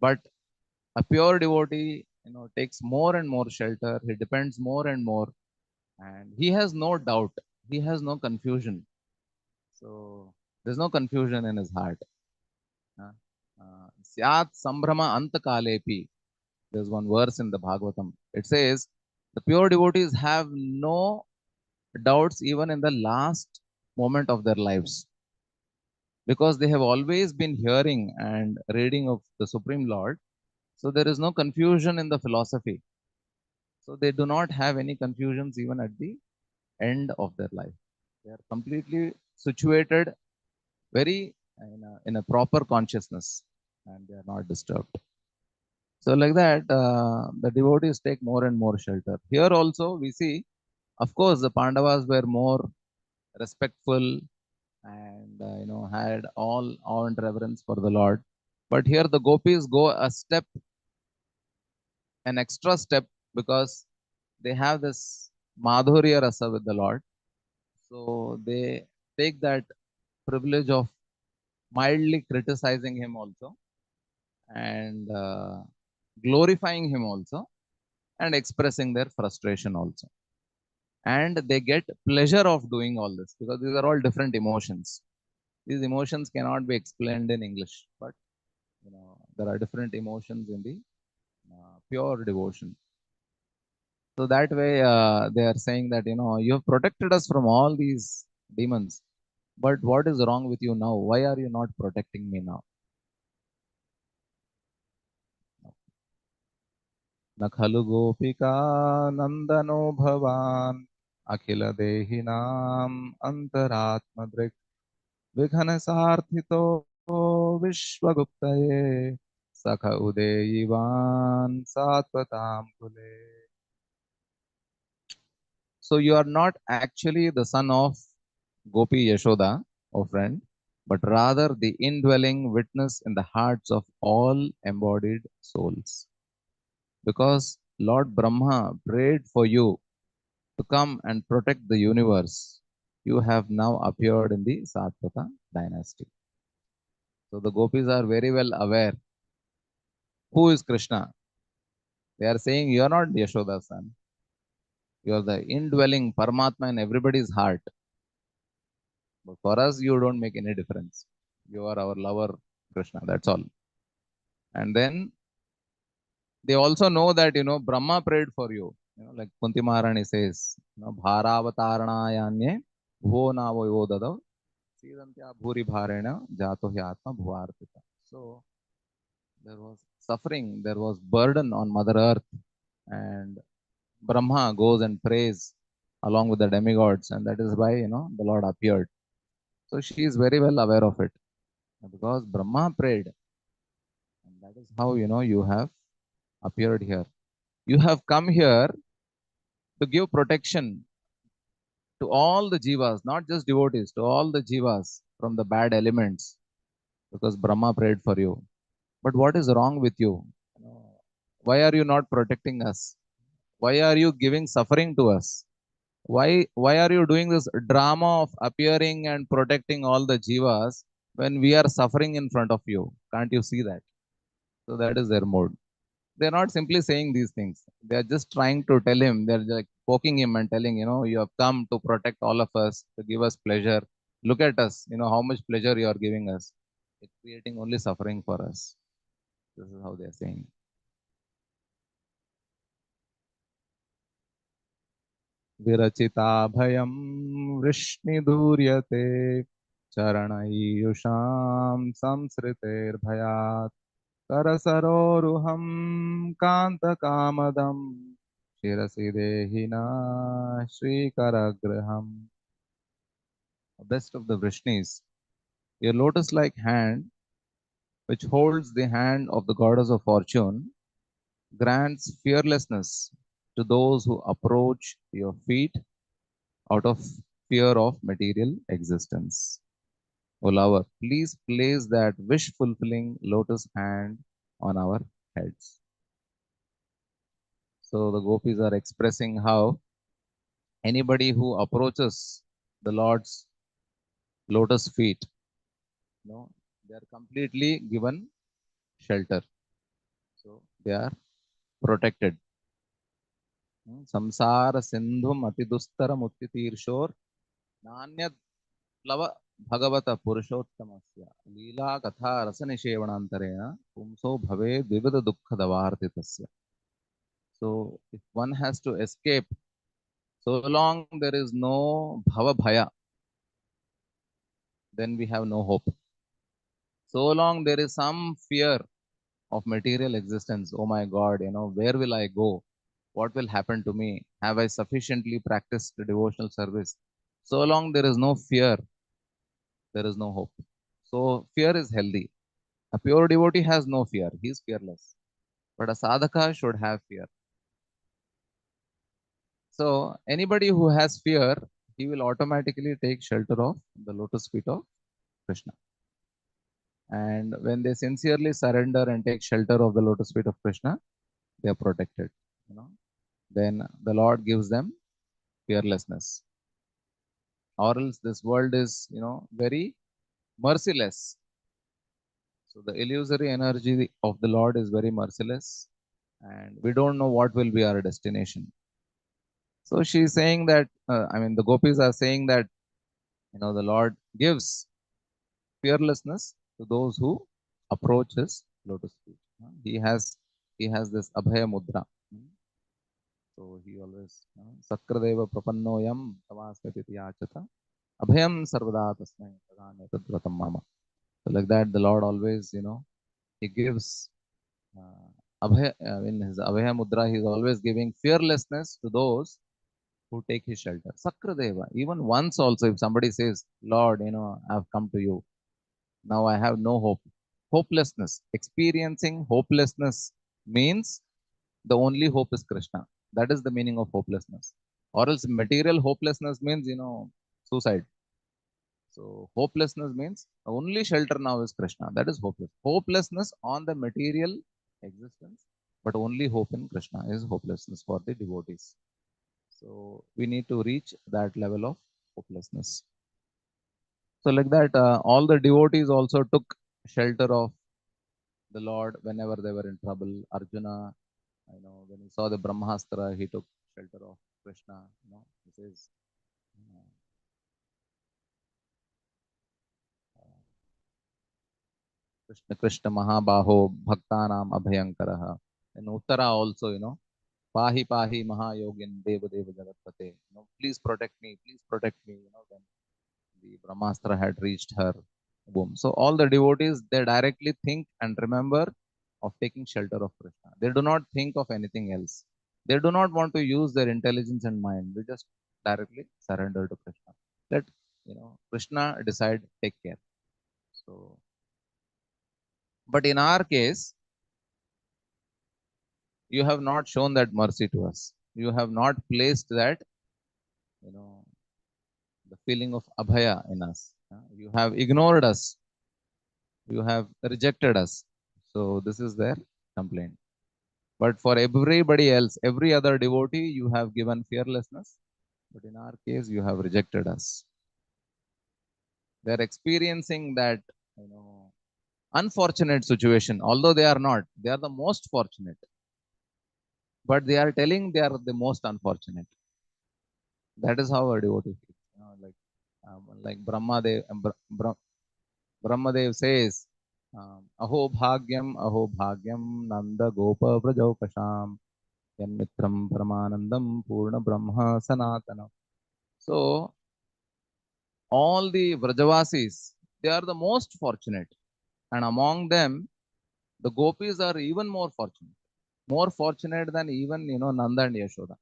but a pure devotee, takes more and more shelter. He depends more and more, and he has no doubt. He has no confusion. So there's no confusion in his heart. Syat Sambrama Antakalepi. There's one verse in the Bhagavatam. It says, the pure devotees have no doubts even in the last moment of their lives, because they have always been hearing and reading of the Supreme Lord. So there is no confusion in the philosophy. So they do not have any confusions even at the end of their life. They are completely situated very in a proper consciousness, and they are not disturbed. So like that, the devotees take more and more shelter. Here also we see Of course, the Pandavas were more respectful and had all awe and reverence for the Lord. But here the gopis go an extra step, because they have this madhurya rasa with the Lord. So they take that privilege of mildly criticizing him also, and glorifying him also, and expressing their frustration also. And they get pleasure of doing all this, because these are all different emotions. These emotions cannot be explained in English, but there are different emotions in the pure devotion. So that way, they are saying that you have protected us from all these demons, but what is wrong with you now? Why are you not protecting me now? न खलु गोपिका नंदनो भवान अखिल देहिनाम अंतरात्मदृक् विघन सार्थितो विश्वगुप्तये सख उदेयिवान सात्वताम कुले. So you are not actually the son of Gopi Yashoda, O friend, but rather the indwelling witness in the hearts of all embodied souls. Because Lord Brahma prayed for you to come and protect the universe, you have now appeared in the Satvata dynasty. So the gopis are very well aware who is Krishna. They are saying, you are not Yashoda's son. You are the indwelling Paramatma in everybody's heart. But for us, you don't make any difference. You are our lover, Krishna. That's all. And then they also know that, Brahma prayed for you. Like Kunti Maharani says, Bharavatarnayanye bhuvo navo yodadav Sidantya bhuri bharena jato hyatma bhuvartita. So there was suffering, there was burden on Mother Earth, and Brahma goes and prays along with the demigods, and that is why the Lord appeared. So she is very well aware of it, because Brahma prayed, and that is how you have appeared here. You have come here to give protection to all the jivas, not just devotees, to all the jivas from the bad elements, because Brahma prayed for you. But what is wrong with you? Why are you not protecting us? Why are you giving suffering to us? Why are you doing this drama of appearing and protecting all the jivas when we are suffering in front of you? Can't you see that? So that is their mode. They're not simply saying these things. They're just trying to tell him, they're like poking him and telling, you have come to protect all of us, to give us pleasure. Look at us, how much pleasure you are giving us. It's creating only suffering for us. This is how they're saying. विरचिताभयं वृष्णिदूर्यते चरणैयुषां संसृतेर्भयात् करसरोरुहं कान्तकामदं शिरसि देहिना श्रीकरगृहम्. Best of the Vrishnis, your lotus-like hand, which holds the hand of the goddess of fortune, grants fearlessness to those who approach your feet out of fear of material existence. O lover, please place that wish fulfilling lotus hand on our heads. So the gopis are expressing how anybody who approaches the Lord's lotus feet, they are completely given shelter. So they are protected. Samsara sindhum atidustaram uttitirshor nanyad lava Bhagavata Purushottamasya Lila Katha Rasanishevanantarena Pumso Bhave Divida Dukkadavartitasya. So if one has to escape, so long there is no Bhava Bhaya, then we have no hope. So long there is some fear of material existence, oh my God, where will I go? What will happen to me? Have I sufficiently practiced devotional service? So long there is no fear, there is no hope. So fear is healthy. A pure devotee has no fear. He is fearless. But a sadhaka should have fear. So anybody who has fear, he will automatically take shelter of the lotus feet of Krishna. And when they sincerely surrender and take shelter of the lotus feet of Krishna, they are protected. You know, then the Lord gives them fearlessness. Or else this world is, very merciless. So the illusory energy of the Lord is very merciless, and we don't know what will be our destination. So she's saying that, the gopis are saying that, the Lord gives fearlessness to those who approach his lotus feet. He has this abhaya mudra. So he always Sakradeva prapannoyam tavaskati yachata abhayam sarvada tasmai tadvratam mama. So like that, the Lord always, he gives in his abhaya mudra, he is always giving fearlessness to those who take his shelter. Sakradeva, even once also, if somebody says, Lord, I've come to you, now I have no hope. Hopelessness, experiencing hopelessness means the only hope is Krishna. That is the meaning of hopelessness. Or else material hopelessness means, suicide. So hopelessness means the only shelter now is Krishna. That is hopeless. Hopelessness on the material existence, but only hope in Krishna is hopelessness for the devotees. So we need to reach that level of hopelessness. So like that, all the devotees also took shelter of the Lord whenever they were in trouble. Arjuna, when he saw the Brahmastra, he took shelter of Krishna. He says, Krishna Krishna Mahabaho Bhaktanam Abhayankaraha. And Uttara also, Pahi Pahi Mahayogin Deva Deva Jagatpate. Please protect me, please protect me. When the Brahmastra had reached her womb. So all the devotees, they directly think and remember of taking shelter of Krishna. They do not think of anything else. They do not want to use their intelligence and mind. They just directly surrender to Krishna. Let Krishna decide, take care. So, but in our case, you have not shown that mercy to us. You have not placed that, you know, the feeling of abhaya in us. You have ignored us. You have rejected us. So this is their complaint. But for everybody else, every other devotee, you have given fearlessness. But in our case, you have rejected us. They are experiencing that, unfortunate situation. Although they are not, they are the most fortunate. But they are telling they are the most unfortunate. That is how a devotee feels. Like Brahmadev says, Aho bhagyam Nanda Gopa Vrajaukasham Yanmitram Paramanandam Purna Brahma Sanatana. So all the Vrajavasis, they are the most fortunate. And among them, the gopis are even more fortunate than even, Nanda and Yashoda.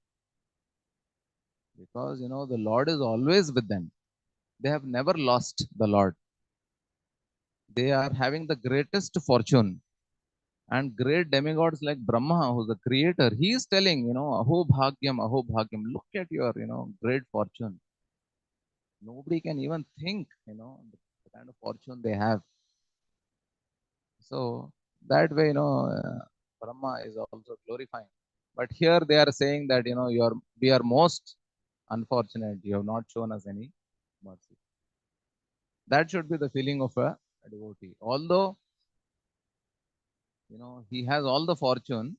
Because, the Lord is always with them. They have never lost the Lord. They are having the greatest fortune. And great demigods like Brahma, who's the creator, he is telling, Aho Bhagyam, look at your, great fortune. Nobody can even think, the kind of fortune they have. So that way, Brahma is also glorifying. But here they are saying that, we are most unfortunate. You have not shown us any mercy. That should be the feeling of a devotee. Although, he has all the fortune,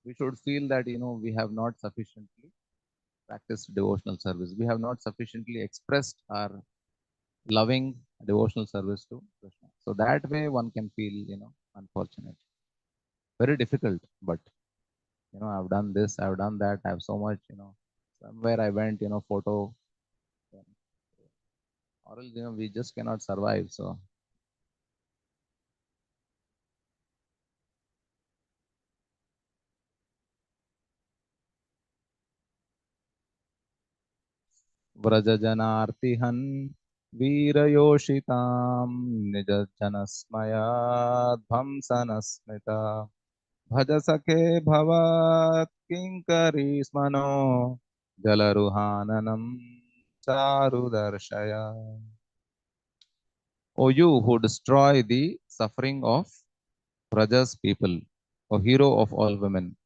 we should feel that, we have not sufficiently practiced devotional service. We have not sufficiently expressed our loving devotional service to Krishna. So that way one can feel, unfortunate. Very difficult, but I've done this, I've done that, I have so much, somewhere I went, photo, or else, we just cannot survive. So Vrajajanartihan Veerayoshitam Nijajanasmayadhamsanasmita Bhajasake Bhavat Kinkari Smano Jalaruhananam Charudarshaya. O you who destroy the suffering of Praja's people, O hero of all women,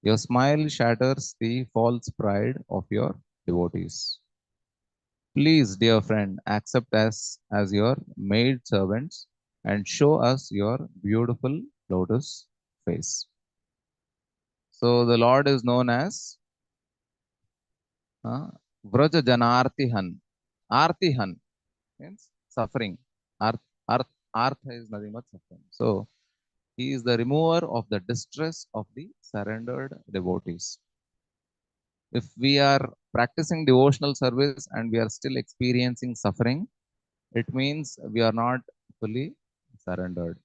your smile shatters the false pride of your devotees. Please, dear friend, accept us as your maid servants and show us your beautiful lotus face. So the Lord is known as Vraja Janartihan. Artihan means suffering. Artha is nothing but suffering. So he is the remover of the distress of the surrendered devotees. If we are practicing devotional service and we are still experiencing suffering, it means we are not fully surrendered.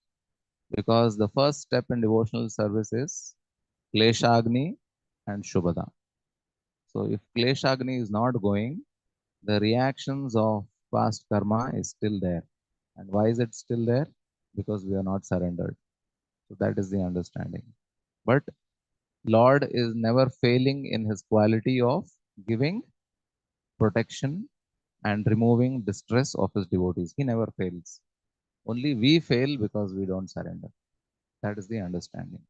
Because the first step in devotional service is Kleshagni and Shubhada. So if Kleshagni is not going, the reactions of past karma is still there. And why is it still there? Because we are not surrendered. So that is the understanding. But Lord is never failing in his quality of giving protection and removing distress of his devotees. He never fails. Only we fail because we don't surrender. That is the understanding.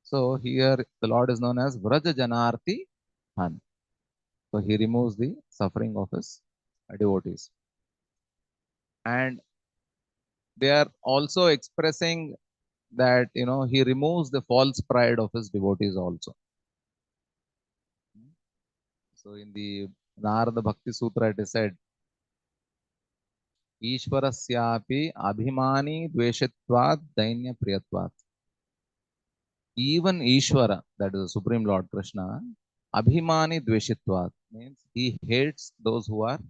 So here the Lord is known as Vraja Janarti Han. So he removes the suffering of his devotees. And they are also expressing that he removes the false pride of his devotees also. So in the Narada Bhakti Sutra it is said, Ishwarasyapi abhimani dveshitvat dainya priyatvat. Even Ishvara, that is the Supreme Lord Krishna, abhimani dveshitvat means he hates those who are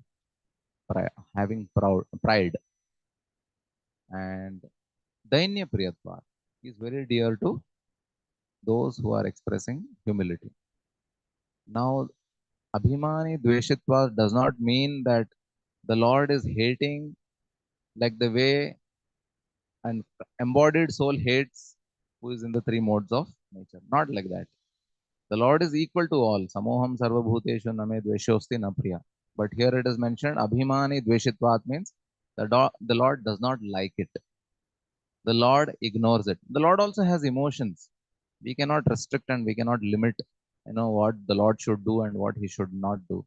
having pride, and dainya priyatvat. He is very dear to those who are expressing humility. Now, abhimani dveshitvat does not mean that the Lord is hating like the way an embodied soul hates who is in the three modes of nature. Not like that. The Lord is equal to all. Samoham sarva bhuteshu name dveshosti na priya. But here it is mentioned abhimani dveshitvat means the Lord does not like it. The Lord ignores it. The Lord also has emotions. We cannot restrict and we cannot limit, what the Lord should do and what he should not do.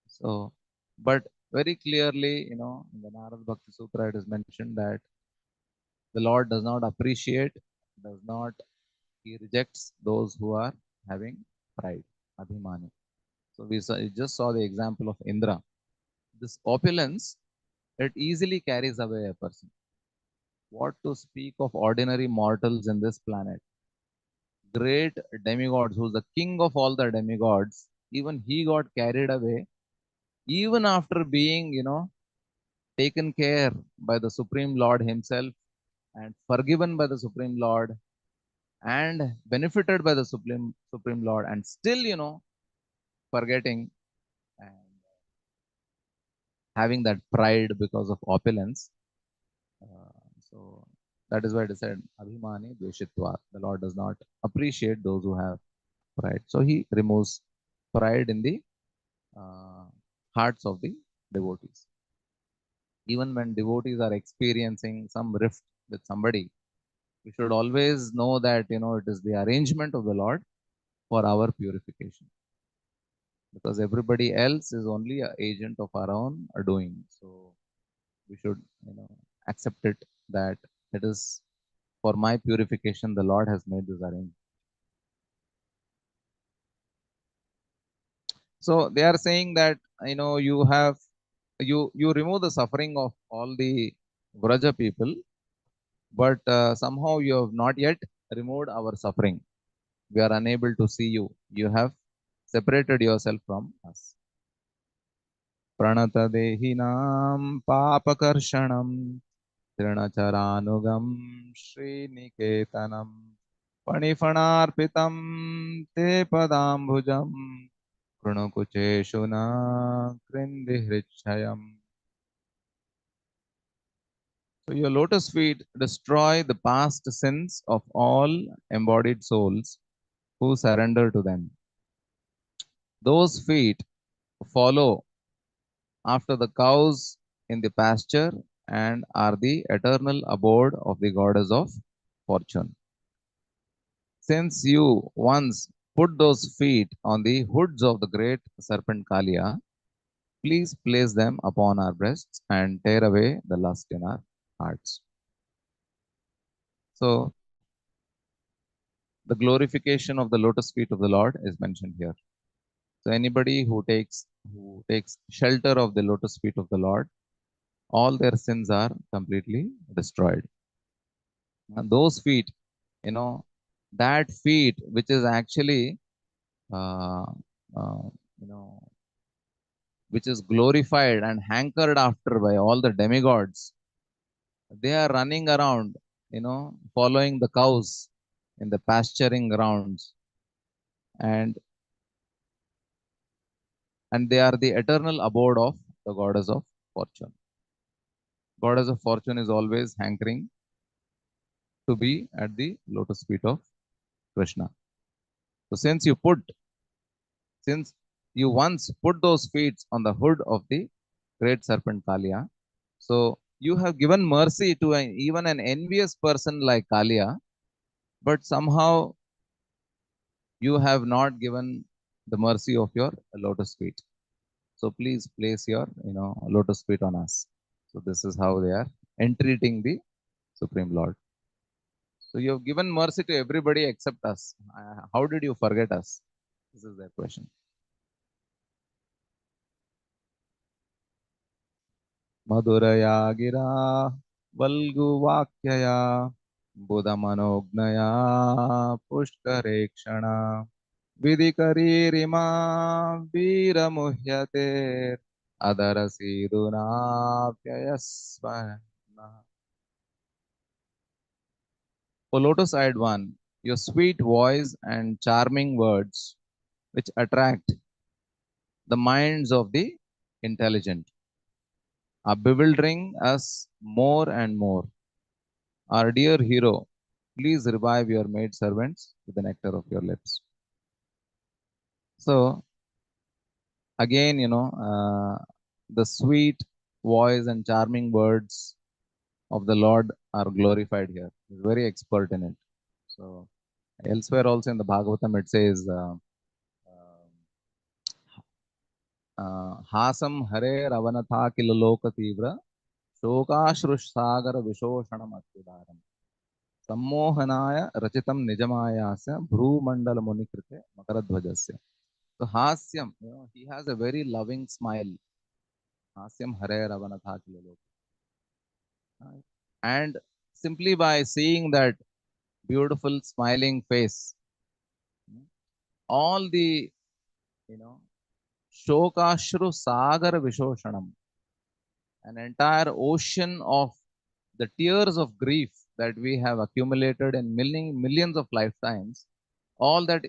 So, but very clearly, in the Narada Bhakti Sutra, it is mentioned that the Lord does not appreciate, does not, he rejects those who are having pride, abhimani. So we just saw the example of Indra. This opulence, it easily carries away a person. What to speak of ordinary mortals in this planet? Great demigods, who's the king of all the demigods, even he got carried away, even after being, taken care by the Supreme Lord himself and forgiven by the Supreme Lord and benefited by the Supreme Lord, and still, forgetting and having that pride because of opulence. So that is why it is said, Abhimani Dveshitva. The Lord does not appreciate those who have pride. So he removes pride in the uh, hearts of the devotees. Even when devotees are experiencing some rift with somebody, we should always know that it is the arrangement of the Lord for our purification. Because everybody else is only an agent of our own doing. So we should accept it that it is for my purification the Lord has made this arrangement. So they are saying that you remove the suffering of all the Vraja people, but somehow you have not yet removed our suffering. We are unable to see you. You have separated yourself from us. Pranata dehinam papakarshanam trinacharánugam sriniketanam panifanarpitam te padambhujam Prunakucheshuna Krindihrichayam. So your lotus feet destroy the past sins of all embodied souls who surrender to them. Those feet follow after the cows in the pasture and are the eternal abode of the goddess of fortune. Since you once put those feet on the hoods of the great serpent Kalia, please place them upon our breasts and tear away the lust in our hearts. So, the glorification of the lotus feet of the Lord is mentioned here. So, anybody who takes shelter of the lotus feet of the Lord, all their sins are completely destroyed. And those feet, you know, that feet which is actually, uh, uh, you know, which is glorified and hankered after by all the demigods, they are running around, following the cows in the pasturing grounds, and they are the eternal abode of the goddess of fortune. Goddess of fortune is always hankering to be at the lotus feet of Krishna. So since you once put those feet on the hood of the great serpent Kalia, so you have given mercy to even an envious person like Kalia, but somehow you have not given the mercy of your lotus feet. So please place your, lotus feet on us. So this is how they are entreating the Supreme Lord. So you have given mercy to everybody except us. How did you forget us? This is their question. Madhuraya gira valguvakyaya buddhamanognaya pushkarekshana vidikaririma viramuhyate adarasidunavyayasvana. O lotus-eyed one, your sweet voice and charming words, which attract the minds of the intelligent, are bewildering us more and more. Our dear hero, please revive your maid servants with the nectar of your lips. So, again, the sweet voice and charming words of the Lord are glorified here. He's very expert in it. So, elsewhere also in the Bhagavatam, it says, हासं हरेरवनथा किल लोकतीव्र शोकाश्रुसागर विशोषणम् अत्युदारम् सम्मोहनाय रचितं निजमायास्य भ्रूमण्डलमुनिकृते मकरध्वजस्य. So Hasyam, he has a very loving smile. Hasyam harayaravanathha kila loka. And simply by seeing that beautiful smiling face, all the, you know, shokashru sagar vishoshanam, an entire ocean of the tears of grief that we have accumulated in millions of lifetimes, all that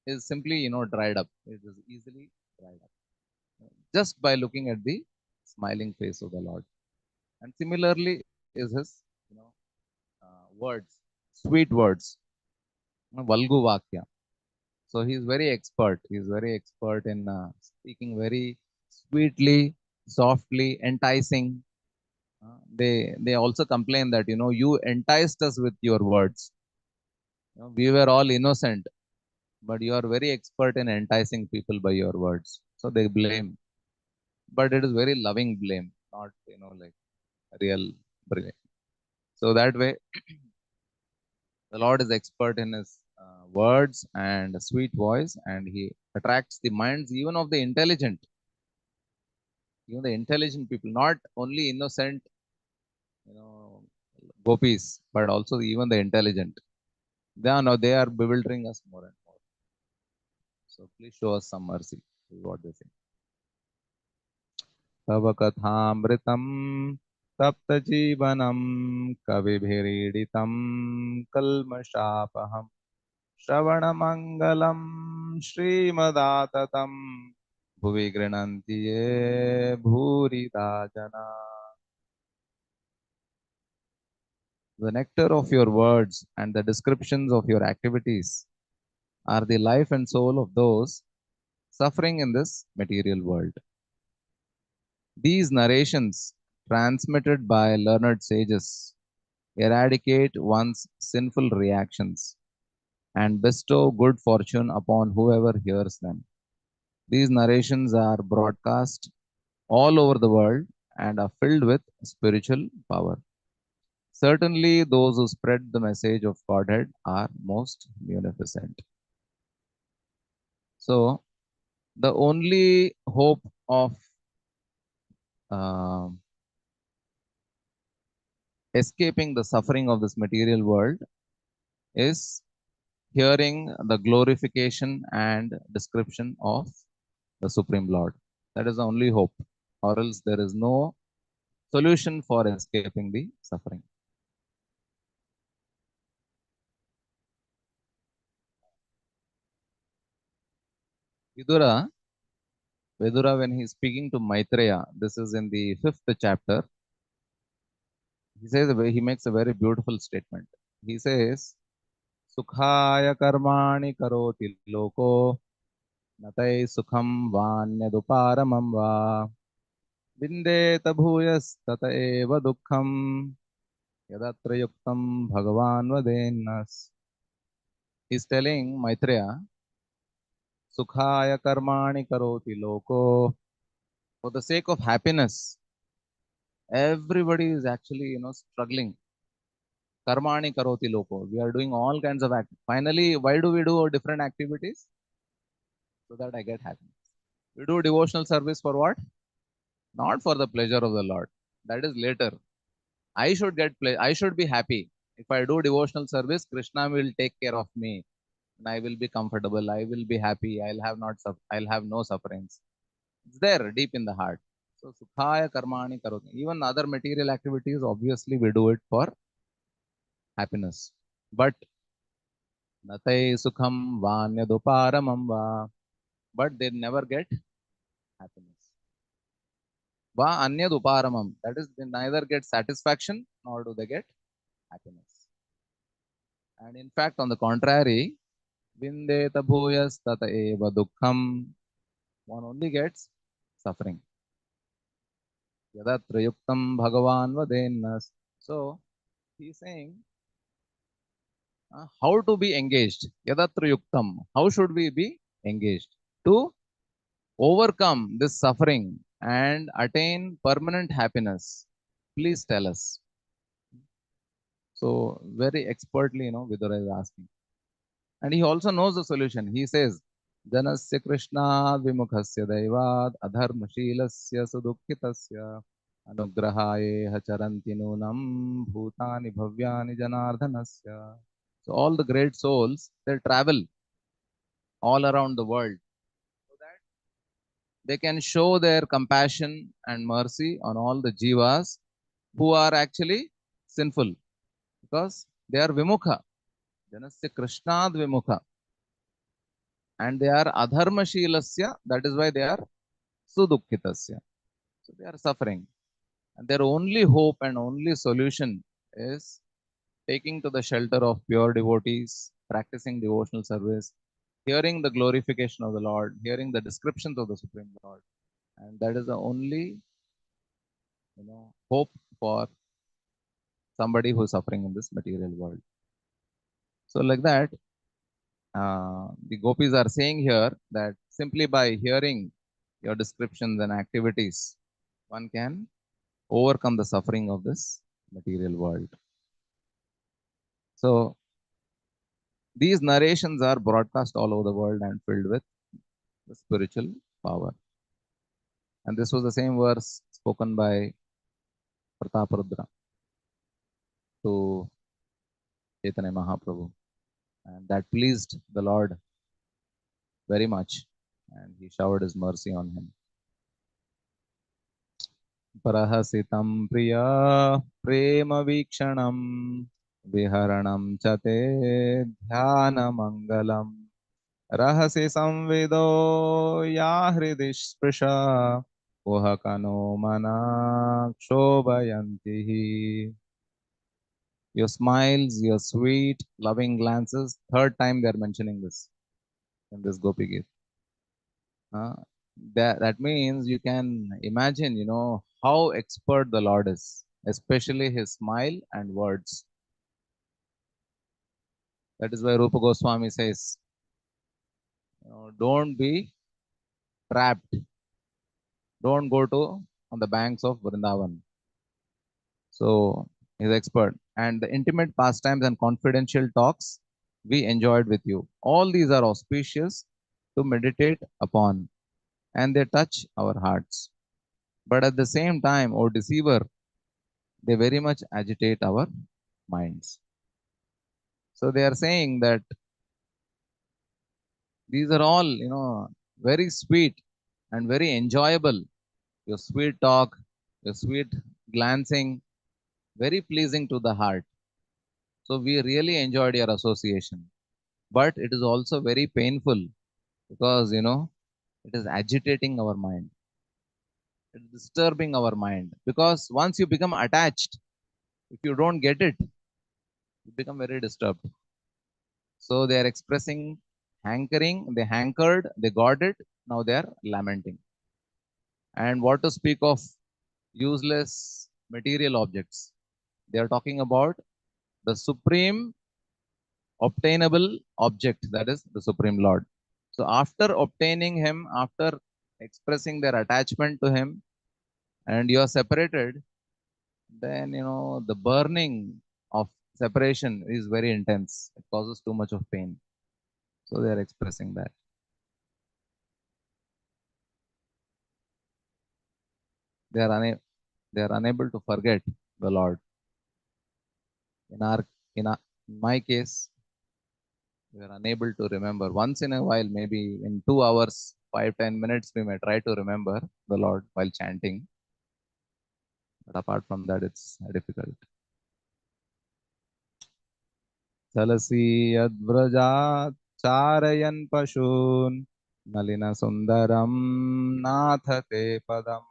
is simply, dried up. It is easily dried up just by looking at the smiling face of the Lord. And similarly is his, you know, words, sweet words, Valgu Vakya. So he is very expert. He is very expert in speaking very sweetly, softly, enticing. They also complain that you enticed us with your words. We were all innocent, but you are very expert in enticing people by your words. So they blame, but it is very loving blame, not like real blame. So that way, the Lord is expert in his words and sweet voice, and he attracts the minds even the intelligent people, not only innocent, you know, gopis, but also even the intelligent. They are bewildering us more and more. So please show us some mercy. Is what they say. Tava kathamritam tapta jivanam kavibhiriditam kalmashapaham श्रवणमङ्गलं श्रीमदाततं भुवि गृह्णन्ति ये भूरिदा जना. The nectar of your words and the descriptions of your activities are the life and soul of those suffering in this material world. These narrations, transmitted by learned sages, eradicate one's sinful reactions and bestow good fortune upon whoever hears them. These narrations are broadcast all over the world and are filled with spiritual power. Certainly, those who spread the message of Godhead are most munificent. So, the only hope of uh, escaping the suffering of this material world is hearing the glorification and description of the Supreme Lord. That is the only hope, or else there is no solution for escaping the suffering. Vidura, Vidura, when he is speaking to Maitreya, this is in the 5th chapter, he makes a very beautiful statement. He says, Sukhaya karmani karoti loko, natai sukham vanyaduparamam va, vindeta bhuyas tata eva dukkham, yadatra yuktam bhagavan vadenas. He's telling Maitreya, Sukhaya karmani karoti loko. For the sake of happiness, everybody is actually, struggling. Karmani karoti loko. We are doing all kinds of activities. Finally, why do we do different activities? So that I get happiness. We do devotional service for what? Not for the pleasure of the Lord. That is later. I should get I should be happy. If I do devotional service, Krishna will take care of me, and I will be comfortable. I will be happy. I'll have no sufferings. It's there deep in the heart. So sukhaya karmani karoti. Even other material activities, obviously, we do it for happiness. But natai sukham vanyaduparamam va. But they never get happiness. Va anyaduparamam. That is, they neither get satisfaction nor do they get happiness. And in fact, on the contrary, vindeta bhuyas tata eva dukkham. One only gets suffering. Yadatra yuktam bhagavan vadenas. So, he is saying, how to be engaged? Yadatra yuktam. How should we be engaged? To overcome this suffering and attain permanent happiness. Please tell us. So, very expertly, Vidura is asking. And he also knows the solution. He says, Janasya Krishna Vimukhasya Daivad Adharmashilasya Sudukhitasya Anugrahaye Hacharanti Nunam Bhutani Bhavyani Janardhanasya. So all the great souls, they travel all around the world so that they can show their compassion and mercy on all the jivas who are actually sinful because they are Vimukha. Janasya Krishnad Vimukha. And they are adharmashilasya, that is why they are sudukhitasya. So they are suffering. And their only hope and only solution is taking to the shelter of pure devotees, practicing devotional service, hearing the glorification of the Lord, hearing the descriptions of the Supreme Lord. And that is the only hope for somebody who is suffering in this material world. So like that, the gopis are saying here that simply by hearing your descriptions and activities, one can overcome the suffering of this material world. So these narrations are broadcast all over the world and filled with the spiritual power. And this was the same verse spoken by Prataparudra to Chaitanya Mahaprabhu. And that pleased the Lord very much. And he showered his mercy on him. Prahasitam priya prema vikshanam viharanam chate dhyana mangalam rahasi samvido ya hridi sprisha Pohakano mana kshobayantihi. Your smiles, your sweet, loving glances. Third time they are mentioning this in this Gopi Gita. That means you can imagine, how expert the Lord is, especially his smile and words. That is why Rupa Goswami says, don't be trapped. Don't go to on the banks of Vrindavan. So he's expert. And the intimate pastimes and confidential talks we enjoyed with you. All these are auspicious to meditate upon, and they touch our hearts. But at the same time, O deceiver, they very much agitate our minds. So they are saying that these are all, very sweet and very enjoyable. Your sweet talk, your sweet glancing, very pleasing to the heart. So we really enjoyed your association. But it is also very painful because, it is agitating our mind. It is disturbing our mind. Because once you become attached, if you don't get it, you become very disturbed. So they are expressing hankering, they hankered, they got it, now they are lamenting. And what to speak of useless material objects? They are talking about the supreme obtainable object, that is the Supreme Lord. So after obtaining Him, after expressing their attachment to Him, and you are separated, then the burning of separation is very intense. It causes too much of pain. So they are expressing that. They are unable they are unable to forget the Lord. In our in my case, we are unable to remember. Once in a while, maybe in 2 hours, 5-10 minutes, we may try to remember the Lord while chanting. But apart from that, it's difficult. Salasi advrajat charayan pashun nalina sundaram nathate padam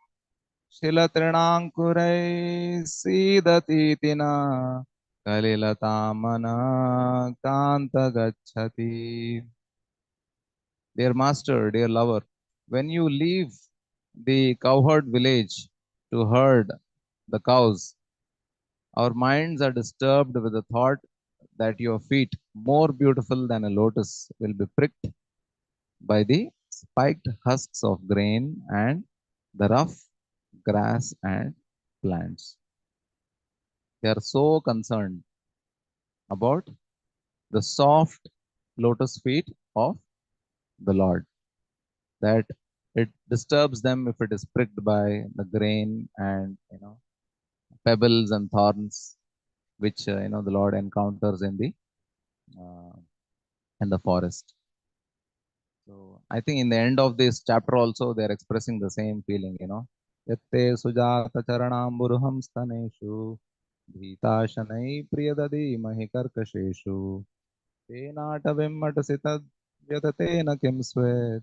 shilatrinankurai sidatitina kalilatamana kanta gacchati. Dear master, dear lover, when you leave the cowherd village to herd the cows, our minds are disturbed with the thought that your feet, more beautiful than a lotus, will be pricked by the spiked husks of grain and the rough grass and plants. They are so concerned about the soft lotus feet of the Lord that it disturbs them if it is pricked by the grain and pebbles and thorns which the Lord encounters uh, in the forest. So I think in the end of this chapter also they are expressing the same feeling. Yatte sujata charanamburham staneshu bhitashanai priyadadi mahikarkasheshu tenatavimmatasitad vyatatena kim svet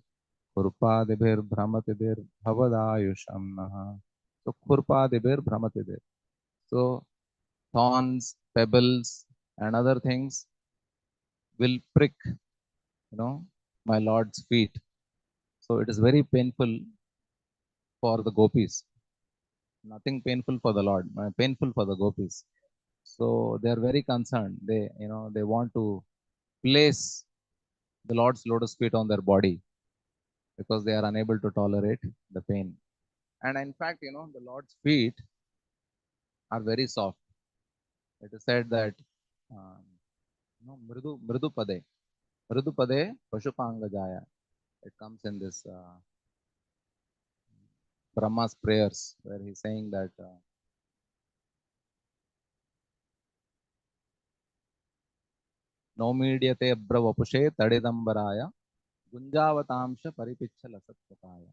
kurpadibhir bhramatibhir bhavadayusham naha. So kurpadibhir bhramatibhir. So thorns, pebbles, and other things will prick, my Lord's feet. So it is very painful for the gopis. Nothing painful for the Lord, painful for the gopis. So they are very concerned. They want to place the Lord's lotus feet on their body because they are unable to tolerate the pain. And in fact, the Lord's feet are very soft. It is said that mridu pade pashupanga jaya. It comes in this Brahma's prayers where he's saying that no mediate abravapushe tadidambaraya gunjavatamsha paripichhala satvakaya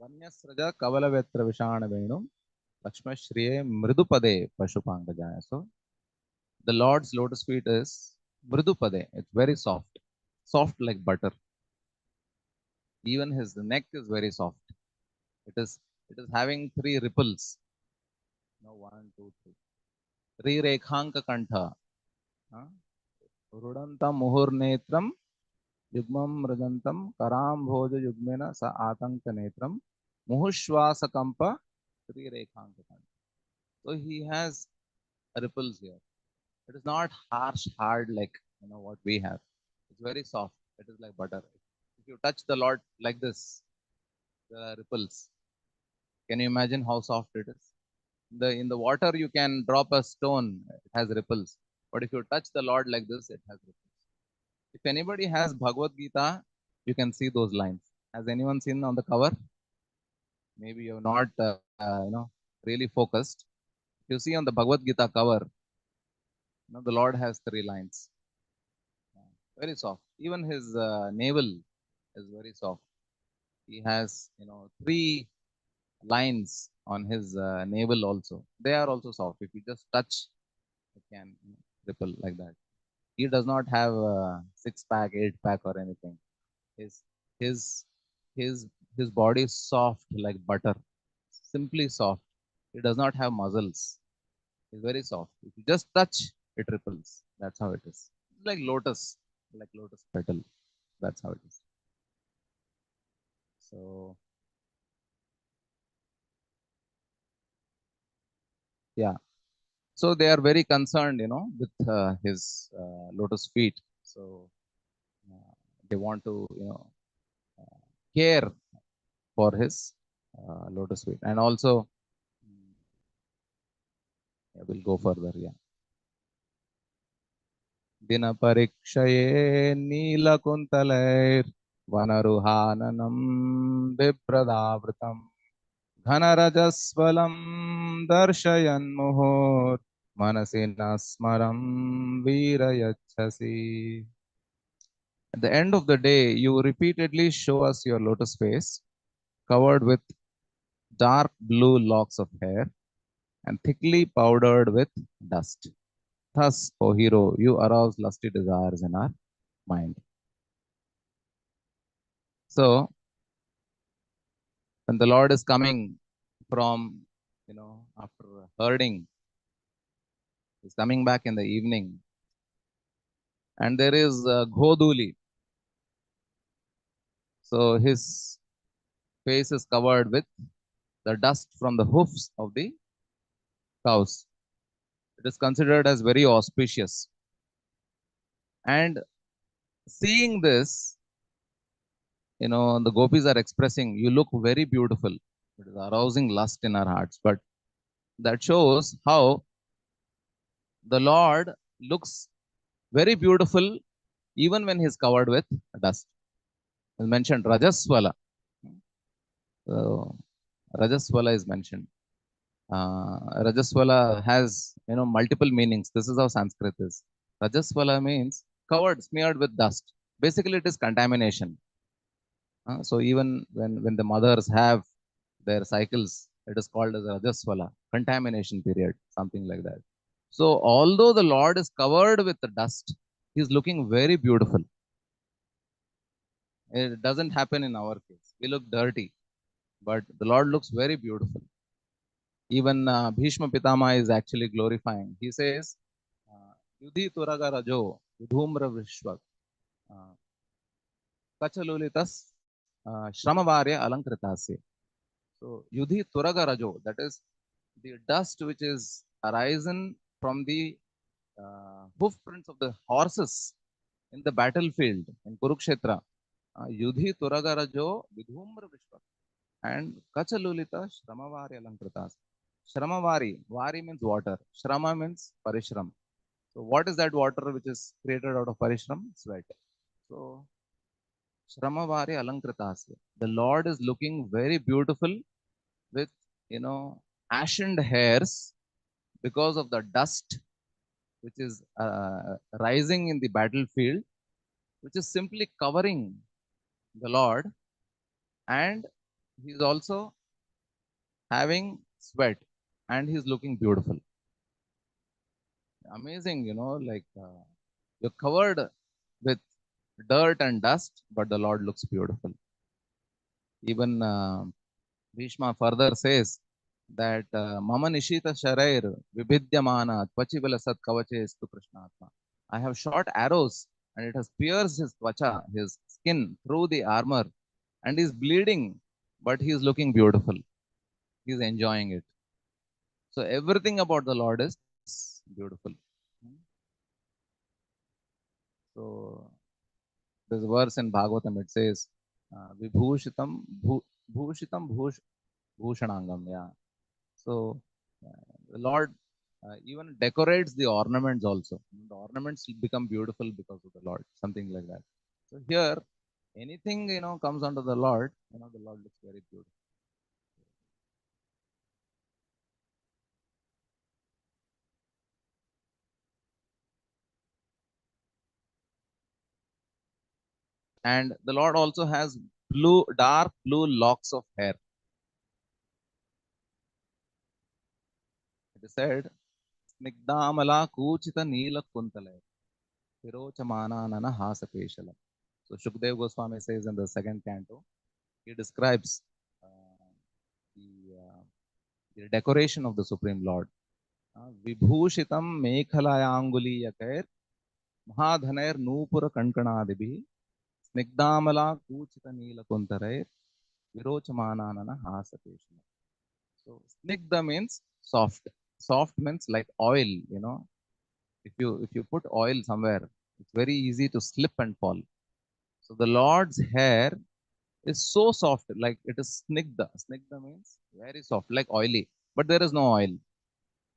vanyasraja kavalavetra vishana venum lakshmashriye mridupade pashupangajaya. So the Lord's lotus feet is mridupade. It's very soft, soft like butter. Even his neck is very soft. It is having three ripples. No, one, two, three. Three rekhanka kantha. Rudanta muhurnetram Yugmam Rajantam Karam Bhoja Yugmena Sa Atanka Netram Muhushwasa Kampa Tri Rekhankatan. So he has ripples here. It is not harsh, hard like what we have. It's very soft. It is like butter. If you touch the Lord like this, there are ripples. Can you imagine how soft it is? In the water you can drop a stone, it has ripples. But if you touch the Lord like this, it has ripples. If anybody has Bhagavad Gita, you can see those lines. Has anyone seen on the cover? Maybe you're not, really focused. If you see on the Bhagavad Gita cover, the Lord has three lines. Very soft. Even his navel is very soft. He has, three lines on his navel also. They are also soft. If you just touch, it can ripple like that. He does not have a six pack, eight pack, or anything. His his his his body is soft like butter, simply soft. He does not have muscles. It's very soft. If you just touch, it ripples. That's how it is. It's like lotus petal. That's how it is. So yeah. So they are very concerned, with his lotus feet. So they want to, care for his lotus feet, and also yeah, we'll go further. Yeah. Dina parikshaye neelakuntalair vanaruhananam vipradavrtam ghanarajasvalam darshayan muhur manasina smaram virayachasi. At the end of the day, you repeatedly show us your lotus face, covered with dark blue locks of hair and thickly powdered with dust. Thus, O hero, you arouse lusty desires in our mind. So, when the Lord is coming from, after herding, he's coming back in the evening, and there is Ghoduli. So, his face is covered with the dust from the hoofs of the cows. It is considered as very auspicious. And seeing this, the gopis are expressing, you look very beautiful. It is arousing lust in our hearts. But that shows how the Lord looks very beautiful even when he is covered with dust. As mentioned, Rajaswala. So, Rajaswala is mentioned. Rajaswala has multiple meanings. This is how Sanskrit is. Rajaswala means covered, smeared with dust. Basically, it is contamination. So even when the mothers have their cycles, it is called as Rajaswala, contamination period, something like that. So although the Lord is covered with the dust, he is looking very beautiful. It doesn't happen in our case. We look dirty, but the Lord looks very beautiful. Even Bhishma Pitama is actually glorifying. He says, Yudhi Turaga Rajo, Yudhumra Vishwak, Kachalulitas, Shramavarya Alankritasya. So Yudhi Turaga Rajo, that is the dust which is arisen from the hoof prints of the horses in the battlefield in Kurukshetra. Yudhi Turaga Rajo, Vidhumra Vishwak. And Kachalulita Shramavary Alankritas. Shramavary, Vari means water. Shrama means Parishram. So what is that water which is created out of Parishram? Sweat. So Shramavary Alankritas. The Lord is looking very beautiful with, ashen hairs because of the dust which is rising in the battlefield, which is simply covering the Lord, and he's also having sweat, and he's looking beautiful. Amazing, like you're covered with dirt and dust, but the Lord looks beautiful. Even Bhishma further says that Mama Nishita Sharair Vibhidyamana Tvachivilasat Kavache Stu Krishnatma. I have shot arrows and it has pierced his tvacha, his skin through the armor and he's bleeding, but he's looking beautiful. He's enjoying it. So everything about the Lord is beautiful. So there's a verse in Bhagavatam, it says, Vibhushitam Bhushitam Bhushanangam. Yeah. So the Lord even decorates the ornaments also. The ornaments become beautiful because of the Lord, something like that. So here, anything comes under the Lord, the Lord looks very beautiful. And the Lord also has dark blue locks of hair. It is said, Snigdhamala Kuchita Neela Kuntale, Pirochamana Nana Hasapeshala. So Shukdev Goswami says in the second canto, he describes uh, the, uh, the decoration of the Supreme Lord. Vibhushitam Mekhalayanguli Yakair, Mahadhanair Nupura Kankanadibi, Snigdhamala Kuchita Neela Kuntare, Virochamana Nana Hasapeshala. So snigdha means soft. Soft means like oil, If you put oil somewhere, it's very easy to slip and fall. So the Lord's hair is so soft, like it is snigdha. Snigdha means very soft, like oily, but there is no oil.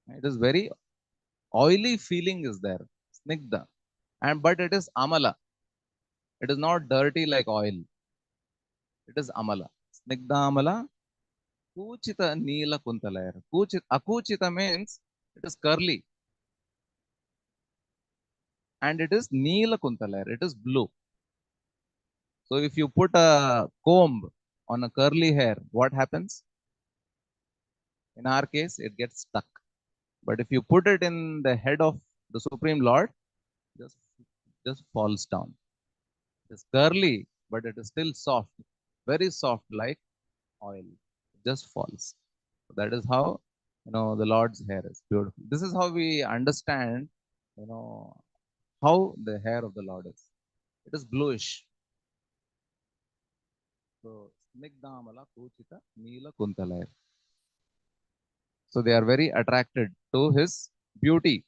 It is very oily feeling is there, snigdha, and but it is amala. It is not dirty like oil. It is amala. Snigdha amala. Kuchita neela kuntalayar. Akuchita means it is curly, and it is neela kuntalayar. It is blue. So if you put a comb on a curly hair, what happens? In our case, it gets stuck. But if you put it in the head of the Supreme Lord, just just falls down. It's curly, but it is still soft, very soft like oil. It just falls. So that is how the Lord's hair is beautiful. This is how we understand, you know, how the hair of the Lord is. It is bluish. So Snigdhamala Kuchita Neela Kuntalaya. So they are very attracted to his beauty.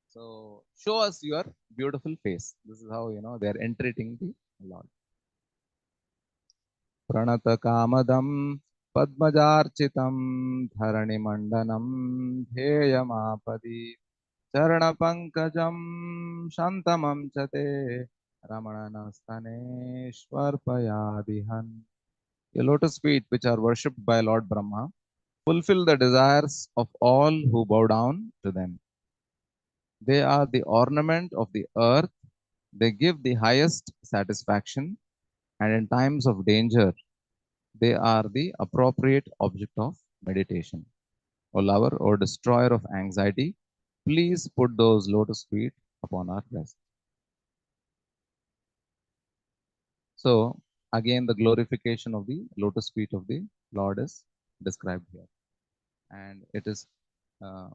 So show us your beautiful face. This is how they are entreating the Lord. Pranata Kamadam Padmajarchitam Dharani Mandanam Dheyamapadi Charana Pankajam Shantamam Chate Ramanastane Shvarpayadihan. A lotus feet which are worshipped by Lord Brahma fulfill the desires of all who bow down to them. They are the ornament of the earth. They give the highest satisfaction, and in times of danger, they are the appropriate object of meditation. O lover or destroyer of anxiety, please put those lotus feet upon our breast. So, again, the glorification of the lotus feet of the Lord is described here. And it is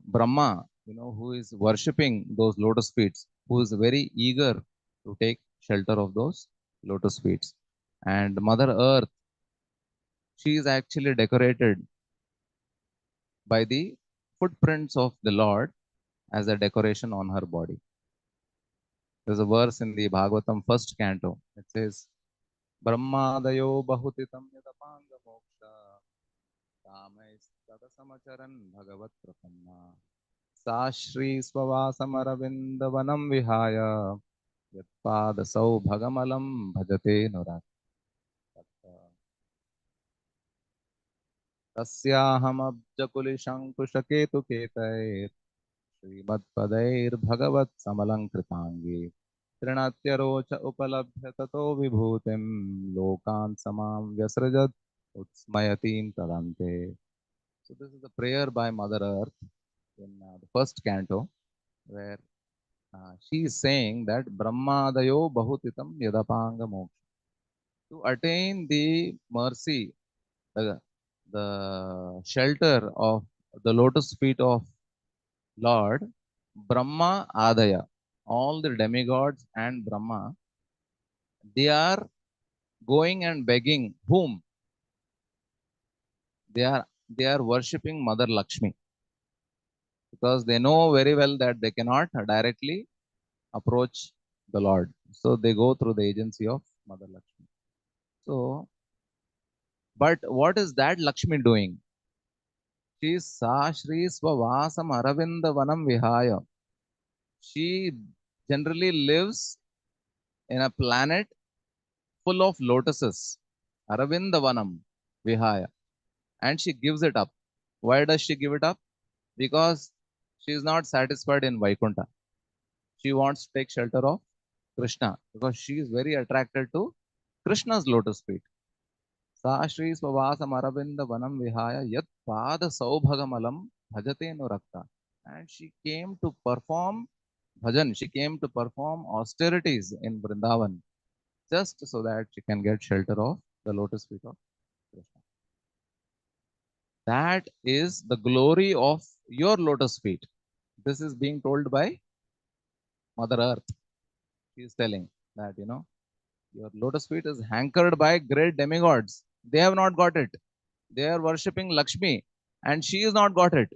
Brahma, who is worshipping those lotus feet, who is very eager to take shelter of those lotus feet. And Mother Earth, she is actually decorated by the footprints of the Lord as a decoration on her body. There's a verse in the Bhagavatam first canto. It says, Brahmadayo bahutitam yadapanga moksha kamais tadasamacharan bhagavat prapanna sa shri swavasamaravindavanam vihaya yatpadasau bhagamalam bhajate nurat. तस्याहमब्जकुलिशङ्कुशकेतुकेतैः श्रीमत्पदैर्भगवत्समलङ्कृताङ्गे तृणत्यरोच उपलभ्य ततो विभूतिं लोकान् समां व्यसृजत् उत्स्मयतीं तदन्ते. So this is a prayer by Mother Earth in the first canto, where she is saying that Brahmadayo bahutitam yadapanga moksha. To attain the mercy, the shelter of the lotus feet of Lord, Brahma Adaya, all the demigods and Brahma, They are going and begging whom? They are worshipping Mother Lakshmi, because they know very well that they cannot directly approach the Lord. So they go through the agency of Mother Lakshmi. So, but what is that Lakshmi doing? She is Sa Shri Swavasam Aravinda Vanam Vihaya. She generally lives in a planet full of lotuses, Aravinda Vanam Vihaya, and she gives it up. Why does she give it up? Because she is not satisfied in Vaikuntha. She wants to take shelter of Krishna, because she is very attracted to Krishna's lotus feet. Sa Shri Swavasam Aravinda Vanam Vihaya Yat Pada Saubhagamalam Bhajate Nurakta. And she came to perform bhajan, she came to perform austerities in Vrindavan, just so that she can get shelter of the lotus feet of Krishna. That is the glory of your lotus feet. This is being told by Mother Earth. She is telling that, your lotus feet is hankered by great demigods. They have not got it. They are worshipping Lakshmi, and she has not got it.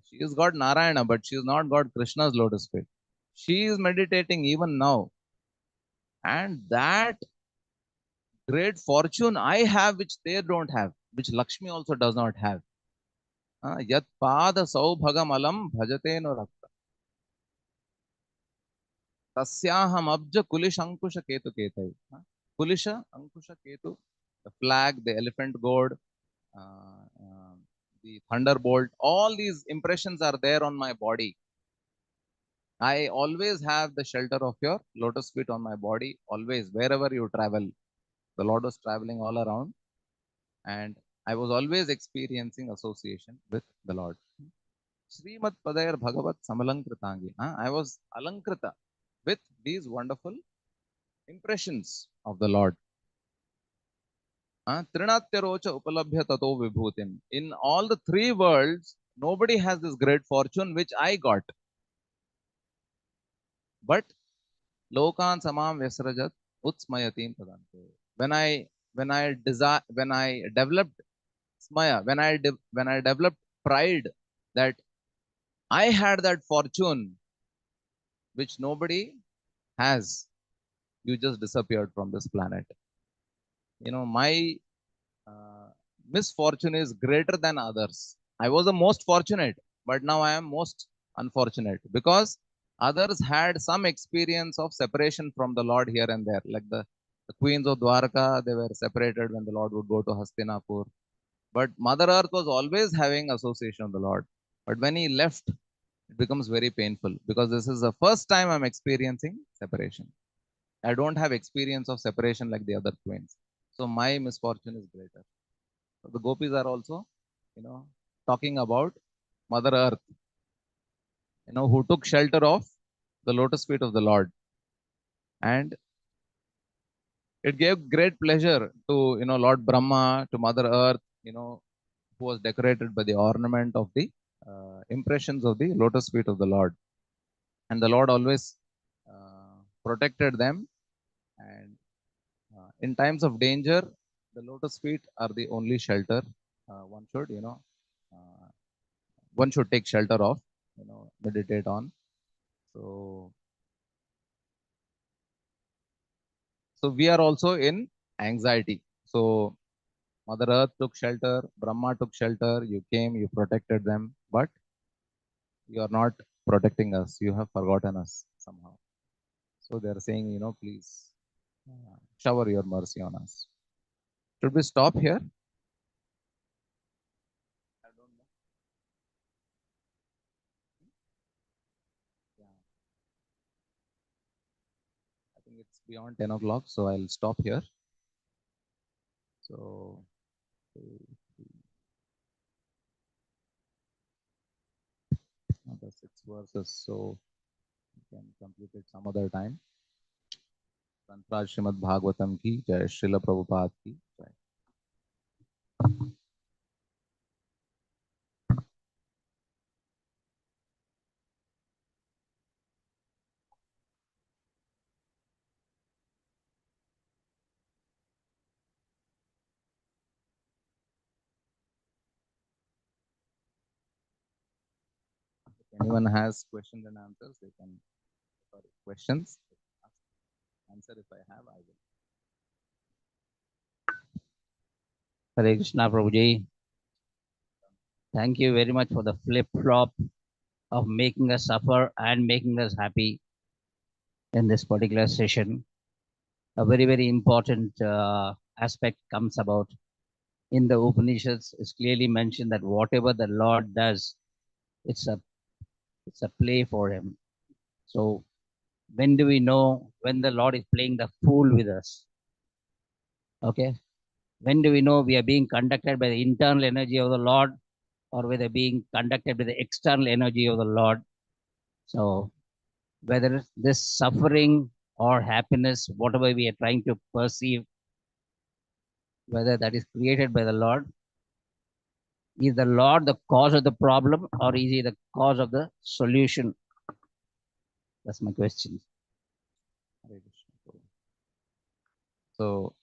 She has got Narayana, but she has not got Krishna's lotus feet. She is meditating even now. And that great fortune I have, which they don't have, which Lakshmi also does not have. Yat pada saubhagamalam bhajate no rakta. Tasyaham abja kulish ankusha ketu ketai. Kulisha, ankusha ketu, the flag, the elephant gourd, uh, uh, the thunderbolt, all these impressions are there on my body. I always have the shelter of your lotus feet on my body, always, wherever you travel. The Lord was traveling all around, and I was always experiencing association with the Lord. Srimad Padayar Bhagavat Samalankratangi. I was alankrita with these wonderful impressions of the Lord. Trinatyarocha upalabhya tato vibhutim. In all the three worlds, nobody has this great fortune which I got. But lokan samam vyasrajat utsmayatim tadante. When I when I developed smaya, when I developed pride that I had that fortune which nobody has, you just disappeared from this planet. My uh, misfortune is greater than others. I was the most fortunate, but now I am most unfortunate, because others had some experience of separation from the Lord here and there. Like the queens of Dwarka, they were separated when the Lord would go to Hastinapur. But Mother Earth was always having association of the Lord. But when he left, it becomes very painful, because this is the first time I'm experiencing separation. I don't have experience of separation like the other queens. So my misfortune is greater. So the gopis are also, talking about Mother Earth, who took shelter of the lotus feet of the Lord. And it gave great pleasure to, Lord Brahma, to Mother Earth, who was decorated by the ornament of the impressions of the lotus feet of the Lord. And the Lord always protected them. And in times of danger, the lotus feet are the only shelter one should, uh, one should take shelter of, meditate on. So, so we are also in anxiety. So Mother Earth took shelter, Brahma took shelter, you came, you protected them, but you are not protecting us. You have forgotten us somehow. So they are saying, please shower your mercy on us. Should we stop here? I don't know. Yeah, I think it's beyond 10 o'clock, so I'll stop here. So, the 6 verses, so you can complete it some other time. Santraj Shrimad Bhagavatam की जय, श्रील प्रभुपाद की जय. If anyone has questions and answers, they can, sorry, questions, answer if I have, I will. Hare Krishna Prabhuji. Thank you very much for the flip-flop of making us suffer and making us happy in this particular session. A very, very important aspect comes about. In the Upanishads, it's clearly mentioned that whatever the Lord does, it's a it's a play for him. So when do we know when the Lord is playing the fool with us? Okay. When do we know we are being conducted by the internal energy of the Lord or whether being conducted by the external energy of the Lord? So whether this suffering or happiness, whatever we are trying to perceive, whether that is created by the Lord, is the Lord the cause of the problem or is he the cause of the solution? That's my question. Hare Krishna. So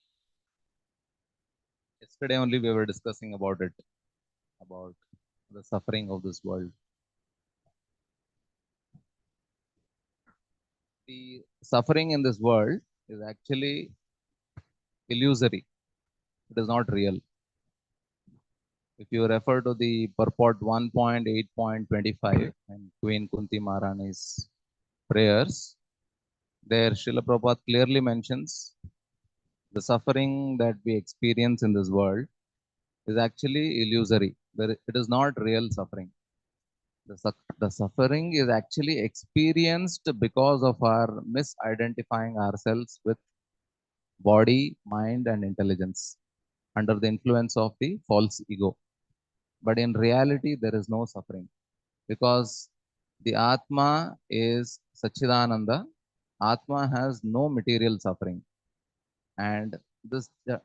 yesterday only we were discussing about it, about the suffering of this world. The suffering in this world is actually illusory. It is not real. If you refer to the purport 1.8.25 and Queen Kunti Maharani's prayers, there Srila Prabhupada clearly mentions the suffering that we experience in this world is actually illusory. It is not real suffering. The suffering is actually experienced because of our misidentifying ourselves with body, mind, and intelligence under the influence of the false ego. But in reality, there is no suffering because the Atma is Sachidananda. Atma has no material suffering. And this, The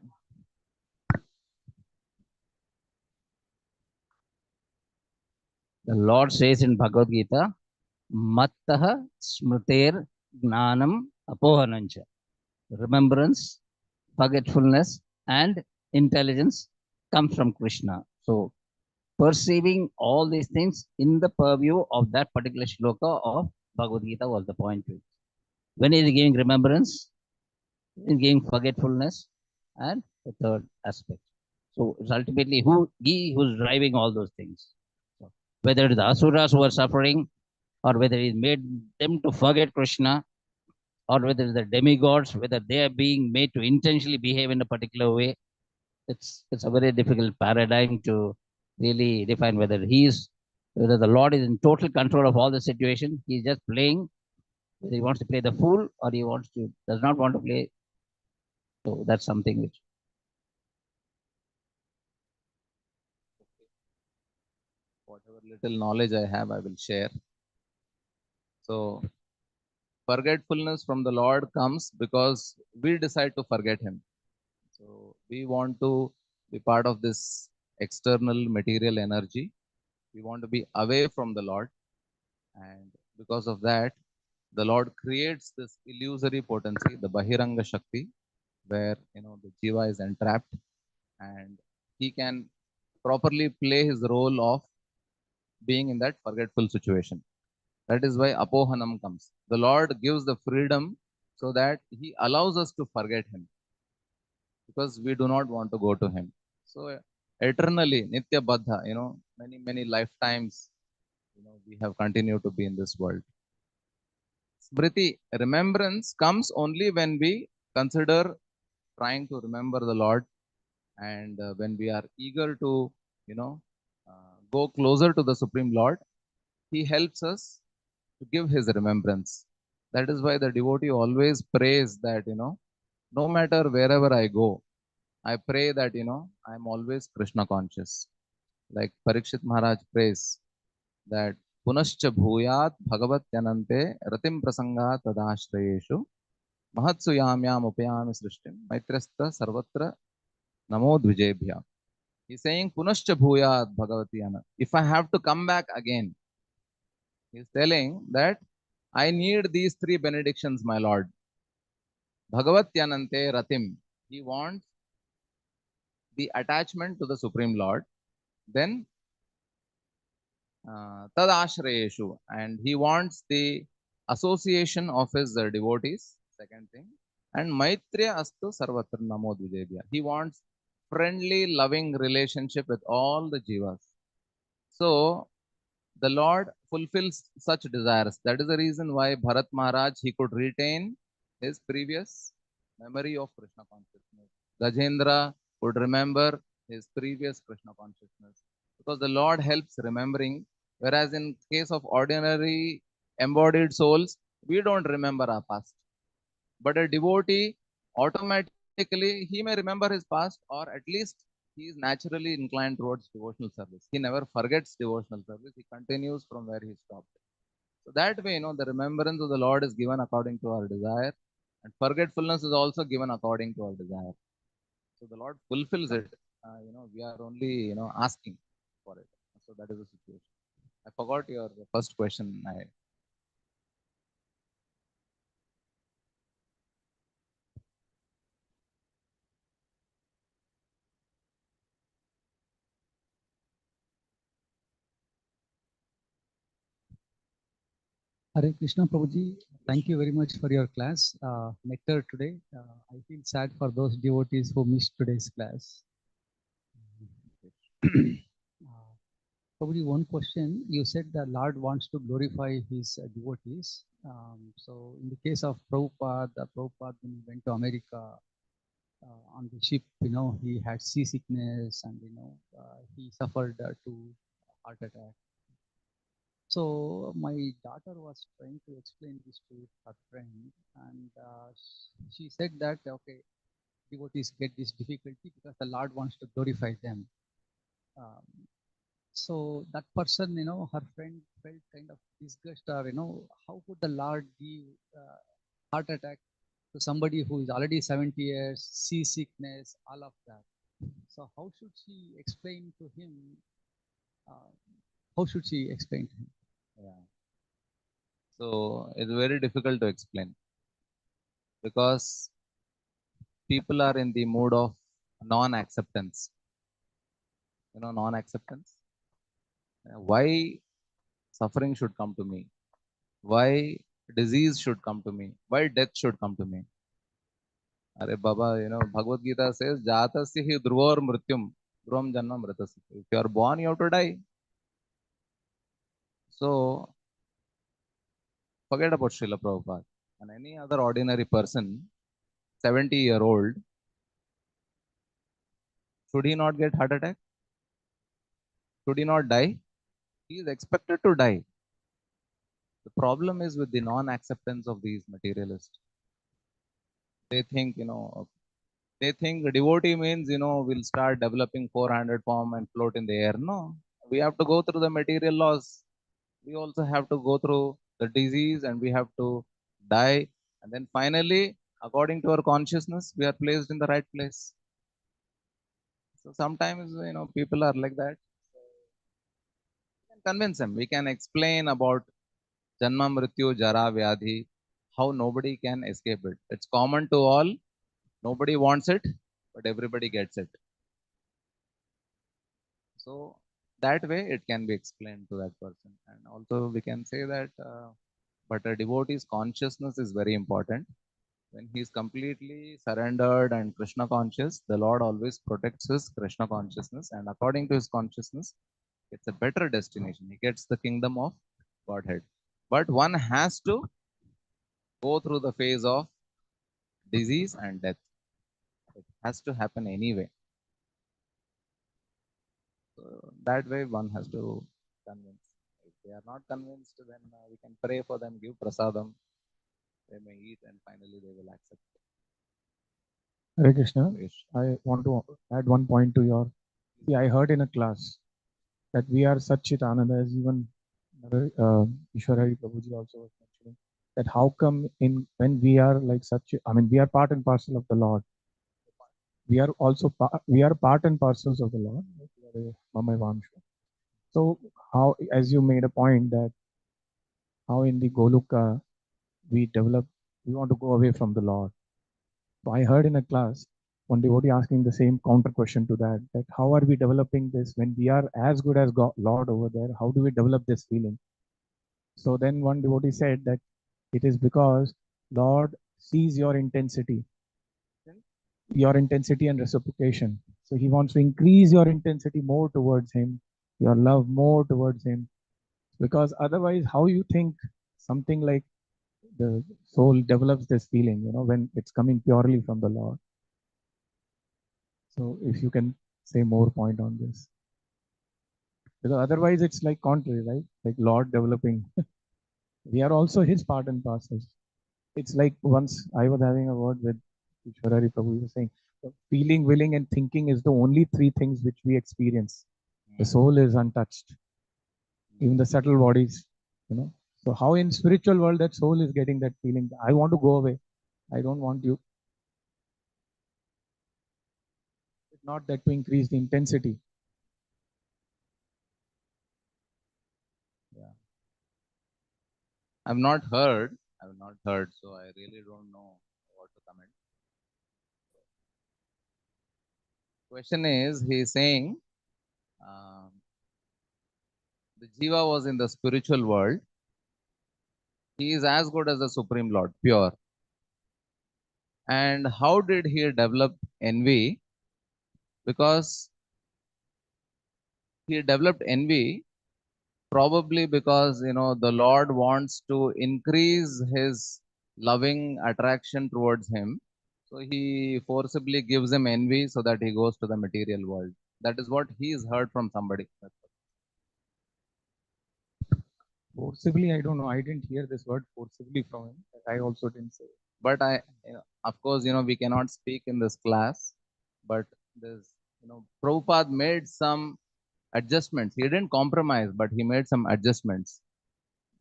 Lord says in Bhagavad Gita, Mattaha Smriter Gnanam Apohanancha. Remembrance, forgetfulness, and intelligence comes from Krishna. So perceiving all these things in the purview of that particular shloka of Bhagavad Gita was the point. When he is giving remembrance, he is giving forgetfulness, and the third aspect. So it's ultimately who's driving all those things. So whether it's the asuras who are suffering, or whether it made them to forget Krishna, or whether it's the demigods, whether they are being made to intentionally behave in a particular way, it's a very difficult paradigm to really define whether the Lord is in total control of all the situation. He's just playing whether he wants to play the fool or he does not want to play. So that's something which whatever little knowledge I have, I will share. So, forgetfulness from the Lord comes because we decide to forget Him. So, we want to be part of this external material energy. We want to be away from the Lord. And because of that, the Lord creates this illusory potency, the Bahiranga Shakti, where the Jiva is entrapped and he can properly play his role of being in that forgetful situation. That is why Apohanam comes. The Lord gives the freedom so that He allows us to forget Him because we do not want to go to Him. So eternally, Nitya Baddha, many, many lifetimes, we have continued to be in this world. Smriti, remembrance comes only when we consider trying to remember the Lord and when we are eager to, go closer to the Supreme Lord, He helps us to give his remembrance. That is why the devotee always prays that, no matter wherever I go, I pray that, I'm always Krishna conscious. Like Parikshit Maharaj prays that Punascha Bhuyat Bhagavatyanante Ratim Prasanga Tadashrayeshu Mahatsu Yamyam Upayami Srishtim Maitrastha Sarvatra Namo Dvijebhya. He's saying Punascha Bhuyat Bhagavatyanante. If I have to come back again, he's telling that I need these three benedictions, my Lord. Bhagavatyanante Ratim. He wants the attachment to the Supreme Lord. Then tad ashrayeshu, and he wants the association of his devotees. Second thing, and maitriya astu sarvatra namo dvijebhya. He wants friendly, loving relationship with all the jivas. So the Lord fulfills such desires. That is the reason why Bharat Maharaj, he could retain his previous memory of Krishna consciousness. Gajendra could remember his previous Krishna consciousness because the Lord helps remembering. Whereas in case of ordinary embodied souls, we don't remember our past. But a devotee, automatically, he may remember his past, or at least he is naturally inclined towards devotional service. He never forgets devotional service. He continues from where he stopped. So that way, the remembrance of the Lord is given according to our desire, and forgetfulness is also given according to our desire. So the Lord fulfills it. We are only asking for it. So that is the situation. I forgot your first question. Hare Krishna Prabhuji, thank you very much for your class, Nectar today. I feel sad for those devotees who missed today's class. Prabhuji, one question. You said the Lord wants to glorify his devotees. So in the case of Prabhupada, when he went to America on the ship, he had seasickness and, he suffered two heart attack. So my daughter was trying to explain this to her friend, and she said that okay, devotees get this difficulty because the Lord wants to glorify them. Um, so that person, her friend felt kind of disgust, or how could the Lord give heart attack to somebody who is already 70 years, seasickness, all of that. So how should she explain to him? Uh, how should she explain to him? Yeah. So it's very difficult to explain because people are in the mood of non-acceptance. Non-acceptance. Why suffering should come to me? Why disease should come to me? Why death should come to me? Are Baba, Bhagavad Gita says, Jatasya hi dhruvar mrityum, dhruvam janma mritasya. If you are born, you have to die. So forget about Srila Prabhupada and any other ordinary person, 70-year-old, should he not get heart attack? Should he not die? He is expected to die. The problem is with the non-acceptance of these materialists. They think, devotee means, we'll start developing 400 form and float in the air. No, we have to go through the material laws. We also have to go through the disease and we have to die. And then finally, according to our consciousness, we are placed in the right place. So sometimes, people are like that. We can convince them. We can explain about Janma, Mrityu, Jara, Vyadhi, how nobody can escape it. It's common to all. Nobody wants it, but everybody gets it. So that way it can be explained to that person. And also we can say that, but a devotee's consciousness is very important. When he is completely surrendered and Krishna conscious, the Lord always protects his Krishna consciousness, and according to his consciousness, it's a better destination. He gets the kingdom of Godhead. But one has to go through the phase of disease and death. It has to happen anyway. So that way one has to convince. If they are not convinced, then we can pray for them, give prasadam. They may eat and finally they will accept. Hare Krishna, Yes. I want to add one point to your. See, I heard in a class that we are Satchitananda, as even Ishwarari Prabhuji also was mentioning, that how come when we are like such, we are part and parcel of the Lord. We are also we are part and parcels of the Lord. Mama Vamsha. So how, as you made a point that how in the Goluka we want to go away from the Lord. So I heard in a class one devotee asking the same counter question to that, that how are we developing this when we are as good as God, Lord over there? How do we develop this feeling? So then one devotee said that it is because Lord sees your intensity and reciprocation. So he wants to increase your intensity more towards him, your love more towards him. Because otherwise, how you think something like the soul develops this feeling, when it's coming purely from the Lord. So if you can say more point on this. Because otherwise it's like contrary, right? Like Lord developing. We are also his part and parcels. It's like once I was having a word with Ishwarari Prabhu, he was saying, feeling, willing, and thinking is the only three things which we experience. The soul is untouched. Even the subtle bodies. So how in spiritual world that soul is getting that feeling, I want to go away. I don't want you. It's not that to increase the intensity. Yeah. I've not heard, so I really don't know what to comment. Question is, he's saying the Jiva was in the spiritual world. He is as good as the Supreme Lord, pure. And how did he develop envy? Because he developed envy probably because the Lord wants to increase his loving attraction towards him. So he forcibly gives him envy so that he goes to the material world. That is what he's heard from somebody. Forcibly, I don't know. I didn't hear this word forcibly from him. I also didn't say it. But of course, we cannot speak in this class. But there's, Prabhupada made some adjustments. He didn't compromise, but he made some adjustments.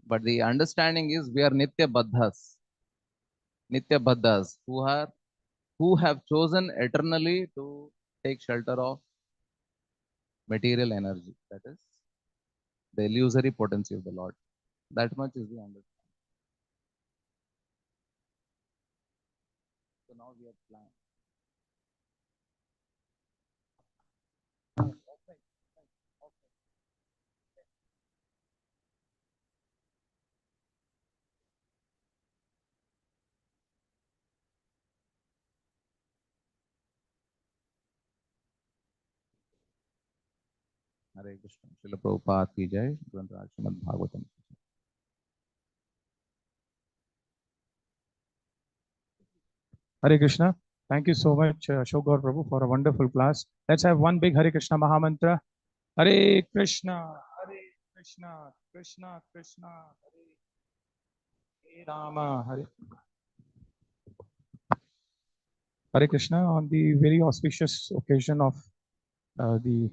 But the understanding is we are Nitya Baddhas, who have chosen eternally to take shelter of material energy. That is the illusory potency of the Lord. That much is the understanding. So now we are planning. Hare Krishna. Srila Prabhupada ki jai. Granth Raj Srimad Bhagavatam. Hare Krishna. Thank you so much, Ashoka Prabhu, for a wonderful class. Let's have one big Hare Krishna Mahamantra. Hare Krishna, Krishna, Krishna Krishna, Hare Rama, Hare Krishna. On the very auspicious occasion of the